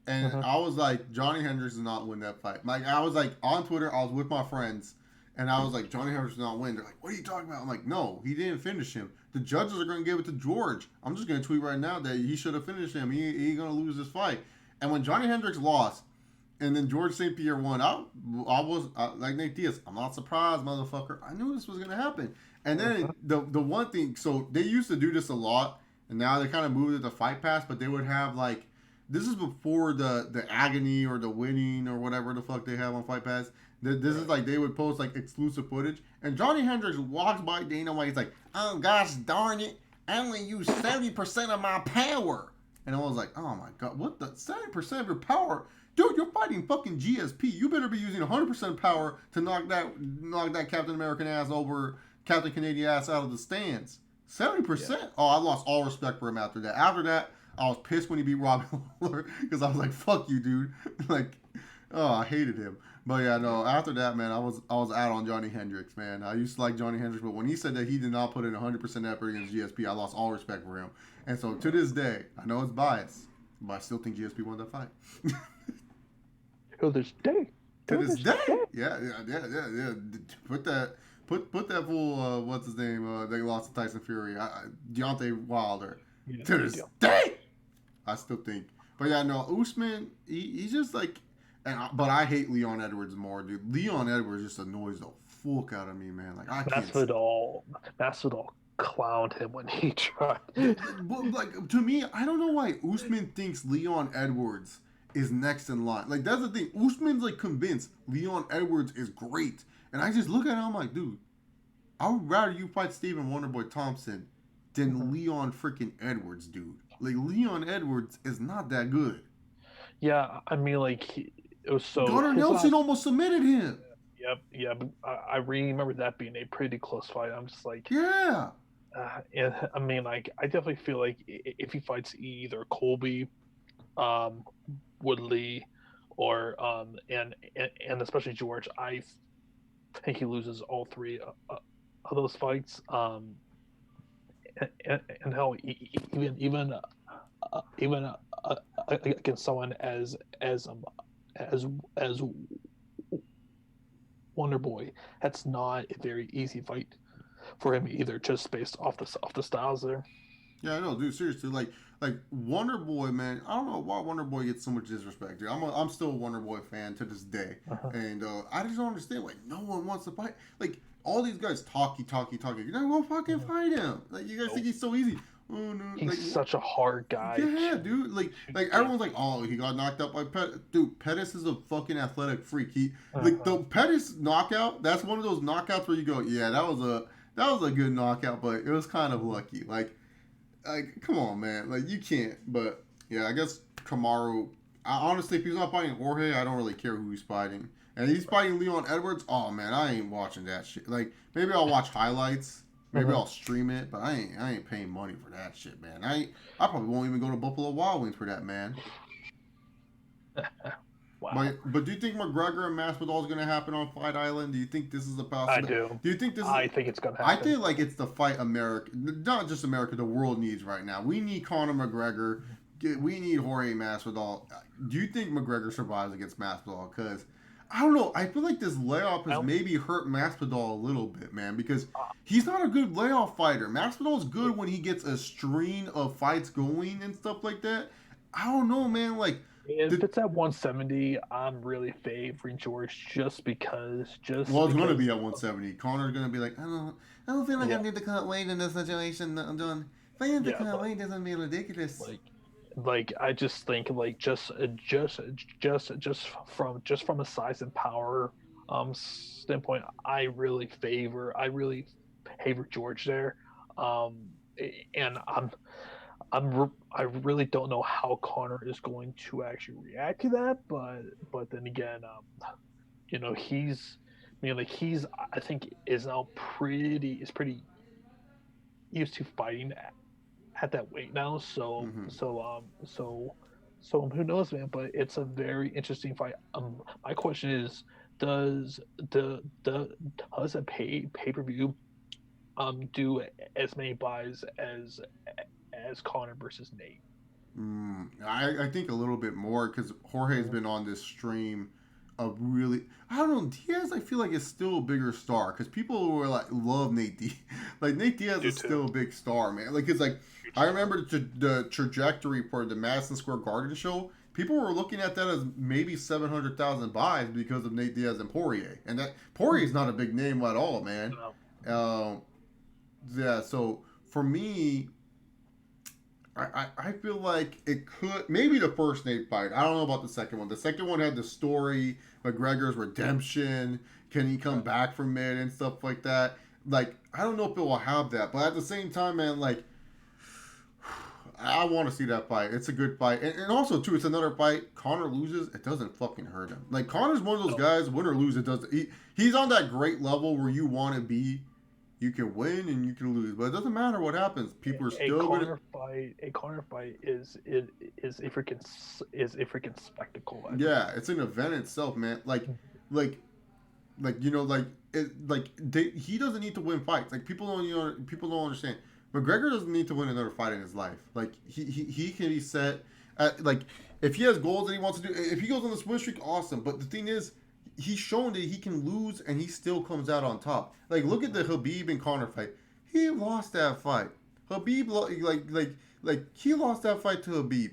and Uh-huh. I was like, Johnny Hendricks does not win that fight. Like I was like on Twitter, I was with my friends, and I was like, Johnny Hendricks does not win. They're like, what are you talking about? I'm like, no, he didn't finish him. The judges are going to give it to George. I'm just going to tweet right now that he should have finished him. He going to lose this fight. And when Johnny Hendricks lost, and then George St. Pierre won, I was like Nate Diaz. I'm not surprised, motherfucker. I knew this was going to happen. And Uh-huh. then the one thing, so they used to do this a lot, and now they kind of moved it to Fight Pass, but they would have like this is before the agony or the winning or whatever the fuck they have on Fight Pass. This is Right. like they would post like exclusive footage, and Johnny Hendricks walks by Dana White. He's like, "Oh gosh darn it, I only use 70% of my power." And I was like, "Oh my god, what the 70% of your power, dude? You're fighting fucking GSP. You better be using 100% power to knock that Captain American ass over, Captain Canadian ass out of the stands. Yeah. 70%. Oh, I lost all respect for him after that. After that, I was pissed when he beat Robbie Lawler because I was like, "Fuck you, dude!" Like, oh, I hated him. But yeah, no. After that, man, I was out on Johnny Hendricks, man. I used to like Johnny Hendricks, but when he said that he did not put in 100% effort against GSP, I lost all respect for him. And so to this day, I know it's biased, but I still think GSP won that fight. To this day. To To this this day, day. yeah. Put that fool. What's his name? They lost to Tyson Fury. Deontay Wilder. Yeah. To Good this deal. day, I still think. But yeah, no, Usman, he's just like, but I hate Leon Edwards more, dude. Leon Edwards just annoys the fuck out of me, man. Like I can't. Masvidal. Masvidal clowned him when he tried. But like to me, I don't know why Usman thinks Leon Edwards is next in line. Like that's the thing. Usman's like convinced Leon Edwards is great, and I just look at him. I'm like, dude, I would rather you fight Stephen Wonderboy Thompson than Mhm. Leon freaking Edwards, dude. Like Leon Edwards is not that good. Yeah, I mean, like it was so Gunnar his Nelson last. almost submitted him. Yep, yeah, but I remember that being a pretty close fight. I'm just like, Yeah. and I mean, like, I definitely feel like if he fights either Colby, um, Woodley, or and especially George, I think he loses all three of those fights. And hell, even against someone as as Wonder Boy. That's not a very easy fight for him either, just based off the styles there. Yeah, I know, dude. Seriously, like Wonder Boy, man. I don't know why Wonder Boy gets so much disrespect, dude. I'm still a Wonder Boy fan to this day, Uh-huh. and I just don't understand. Like, no one wants to fight. Like all these guys talky. You're not gonna fucking Uh-huh. fight him. Like you guys think Nope. he's so easy. Oh no, He's like such a hard guy yeah, dude. to Like get. everyone's like, oh, he got knocked out by Pet. Dude, Pettis is a fucking athletic freak. He like Uh-huh. the Pettis knockout. That's one of those knockouts where you go, yeah, that was a good knockout, but it was kind of lucky. Like, come on, man. Like, you can't. But yeah, I guess Kamaru. Honestly, if he's not fighting Jorge, I don't really care who he's fighting. And he's fighting Leon Edwards. Oh man, I ain't watching that shit. Like, maybe I'll watch highlights. Maybe Uh-huh. I'll stream it, but I ain't paying money for that shit, man. I probably won't even go to Buffalo Wild Wings for that, man. Wow. But do you think McGregor and Masvidal is gonna happen on Fight Island? Do you think this is a I possibility? do. Do you think this is? I think it's gonna I happen. feel like it's the fight America, not just America, the world needs right now. We need Conor McGregor. We need Jorge Masvidal. Do you think McGregor survives against Masvidal? Because I don't know. I feel like this layoff has Well, maybe hurt Masvidal a little bit, man. Because he's not a good layoff fighter. Masvidal's good when he gets a stream of fights going and stuff like that. I don't know, man. Like if the it's at 170, I'm really favoring George just well, it's going to because. be at 170. Connor's going to be like, I don't feel like I Yeah, need to cut weight in this situation that I'm doing. If I have to yeah, cut but weight, doesn't be ridiculous. like I just think like just from a size and power standpoint, I really favor George there. Um, and I really don't know how Connor is going to actually react to that, but then again, he's like he's I think is now pretty used to fighting at that weight now. Mm-hmm. So who knows, man? But it's a very interesting fight. My question is, does does a pay per view do as many buys as Connor versus Nate? I think a little bit more because Jorge's Mhm. been on this stream of really. I don't know. Diaz, I feel like is still a bigger star because people were like love Nate Diaz. Like Nate Diaz You is too. still a big star, man. Like it's like You I too. remember the trajectory for the Madison Square Garden show. People were looking at that as maybe 700,000 buys because of Nate Diaz and Poirier, and that Poirier is not a big name at all, man. No. Um, yeah, so for me, I feel like it could maybe the first Nate fight. I don't know about the second one. The second one had the story, McGregor's redemption. Can he come back from it and stuff like that? Like I don't know if it will have that, but at the same time, man, like I want to see that fight. It's a good fight, and also too, it's another fight. Connor loses, it doesn't fucking hurt him. Like Connor's one of those No. guys, win or lose, it doesn't. He's on that great level where you want to be. You can win and you can lose, but it doesn't matter what happens. People are still gonna. A Connor fight is a freaking spectacle. I think. Yeah, it's an event itself, man. Like, like he doesn't need to win fights. Like people don't understand. McGregor doesn't need to win another fight in his life. Like he can be set at like if he has goals that he wants to do. If he goes on this win streak, awesome. But the thing is, he's shown that he can lose and he still comes out on top. Like look at the Habib and Conor fight. He lost that fight. Habib like he lost that fight to Habib.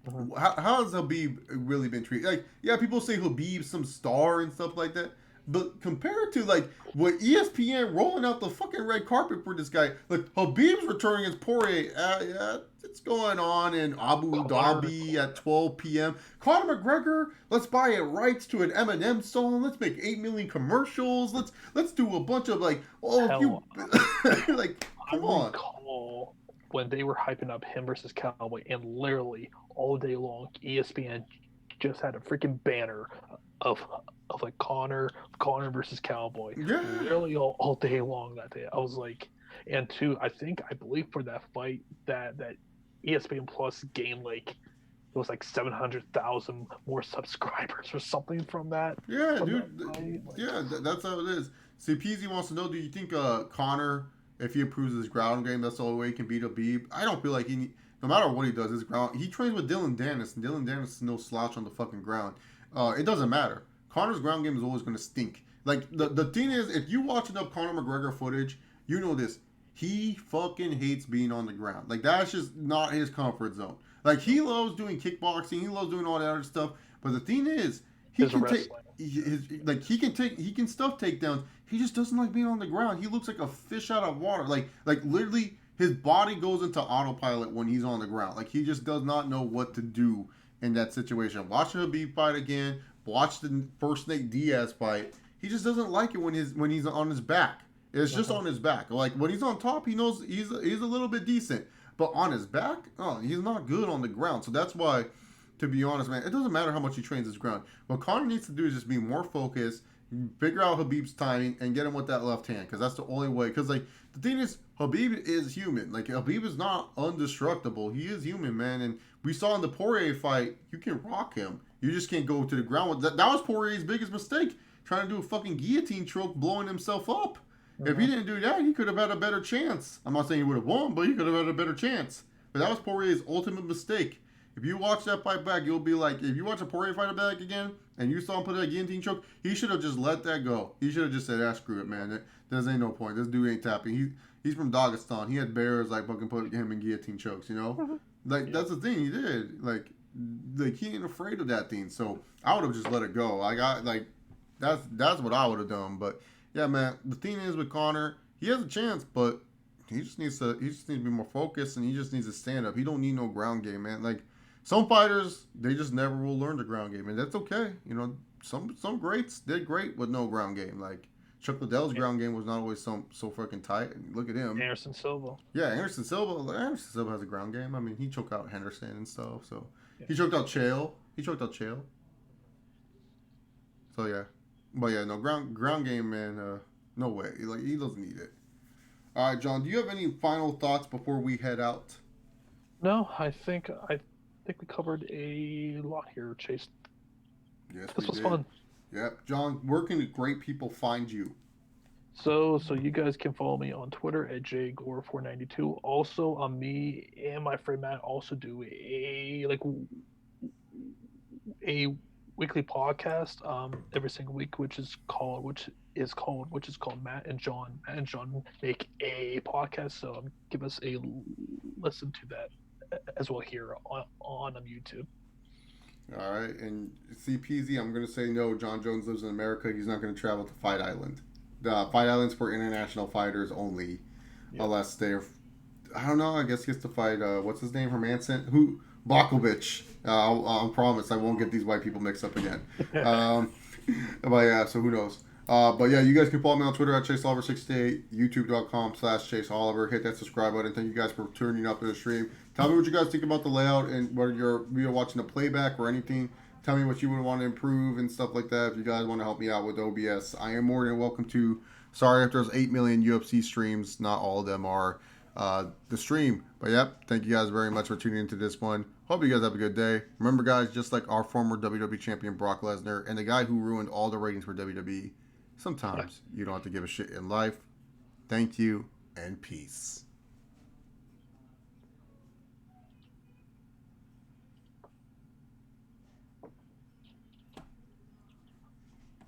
Mhm. How has Habib really been treated? Like, yeah, people say Habib's some star and stuff like that, but compared to like what ESPN rolling out the fucking red carpet for this guy, like Habib's returning against Poirier, yeah, it's going on in Abu Connor, Dhabi at 12 p.m. Conor McGregor, let's buy it rights to an Eminem song. Let's make 8 million commercials. Let's do a bunch of like, oh, if you hell, like, I come on, recall when they were hyping up him versus Cowboy, and literally all day long, ESPN just had a freaking banner of like Connor versus Cowboy, yeah. literally all day long that day. I was like, and two, I believe for that fight that ESPN Plus gained like it was like 700,000 more subscribers or something Yeah, from that dude. fight. Like, Yeah, that's how it is. See, Peasy wants to know: do you think Connor, if he improves his ground game, that's the only way he can beat Habib? I don't feel like he. no matter what he does, his ground. He trains with Dylan Dennis, and Dylan Dennis is no slouch on the fucking ground. It doesn't matter. Connor's ground game is always going to stink. Like the thing is, if you watch enough Conor McGregor footage, you know this. He fucking hates being on the ground. Like that's just not his comfort zone. Like he loves doing kickboxing, he loves doing all that other stuff. But the thing is, he His can take wrestling. he can stuff takedowns. He just doesn't like being on the ground. He looks like a fish out of water. Like literally his body goes into autopilot when he's on the ground. Like he just does not know what to do in that situation. Watch the Habib fight again. Watch the first Nate Diaz fight. He just doesn't like it when he's on his back. It's just on his back. Like when he's on top, he knows he's a little bit decent. But on his back, oh, he's not good on the ground. So that's why, to be honest, man, it doesn't matter how much he trains his ground. What Conor needs to do is just be more focused, figure out Habib's timing, and get him with that left hand. Because that's the only way. Because like the thing is, Habib is human. Like Habib is not indestructible. He is human, man. And we saw in the Poirier fight, you can rock him. You just can't go to the ground. That was Poirier's biggest mistake, trying to do a fucking guillotine choke, blowing himself up. If he didn't do that, he could have had a better chance. I'm not saying he would have won, but he could have had a better chance. But that was Poirier's ultimate mistake. If you watch that fight back, you'll be like, if you watch a Poirier fight back again, and you saw him put that guillotine choke, he should have just let that go. He should have just said, screw it, man. There's ain't no point. This dude ain't tapping. He's from Dagestan. He had bears like fucking put him in guillotine chokes, you know? Like, that's the thing he did. Like he ain't afraid of that thing. So I would have just let it go. That's what I would have done. But yeah, man, the thing is with Conor, he has a chance, but he just needs to be more focused, and he just needs to stand up. He don't need no ground game, man. Like some fighters, they just never will learn the ground game, and that's okay. You know, some greats did great with no ground game. Like Chuck Liddell's ground game was not always so freaking tight. And look at him. Anderson Silva. Yeah, Anderson Silva has a ground game. I mean, he choked out Henderson and stuff. So he choked out Chael. So yeah. But yeah, no ground game, man. No way. Like he doesn't need it. All right, John. Do you have any final thoughts before we head out? No, I think we covered a lot here, Chase. Yes, This we was did. fun. Yep, John. Where can great people find you? So you guys can follow me on Twitter at jgore492. Also, me and my friend Matt also do a weekly podcast every single week, which is called Matt and John. Matt and John make a podcast, so give us a listen to that as well here on YouTube. All right, and CPZ. I'm gonna say no. John Jones lives in America. He's not gonna travel to Fight Island. The Fight Island's for international fighters only, unless they're. I don't know. I guess he has to fight. What's his name from Anson? Who? Bakovic. I'll promise I won't get these white people mixed up again. But yeah, so who knows? But yeah, you guys can follow me on Twitter at ChaseOliver68, YouTube.com/Chase Oliver. Hit that subscribe button. Thank you guys for tuning up to the stream. Tell me what you guys think about the layout and whether you're watching the playback or anything. Tell me what you would want to improve and stuff like that. If you guys want to help me out with OBS, I am more than welcome to. Sorry if there's 8 million UFC streams. Not all of them are the stream. But yep, thank you guys very much for tuning into this one. Hope you guys have a good day. Remember, guys, just like our former WWE champion Brock Lesnar and the guy who ruined all the ratings for WWE, sometimes you don't have to give a shit in life. Thank you and peace.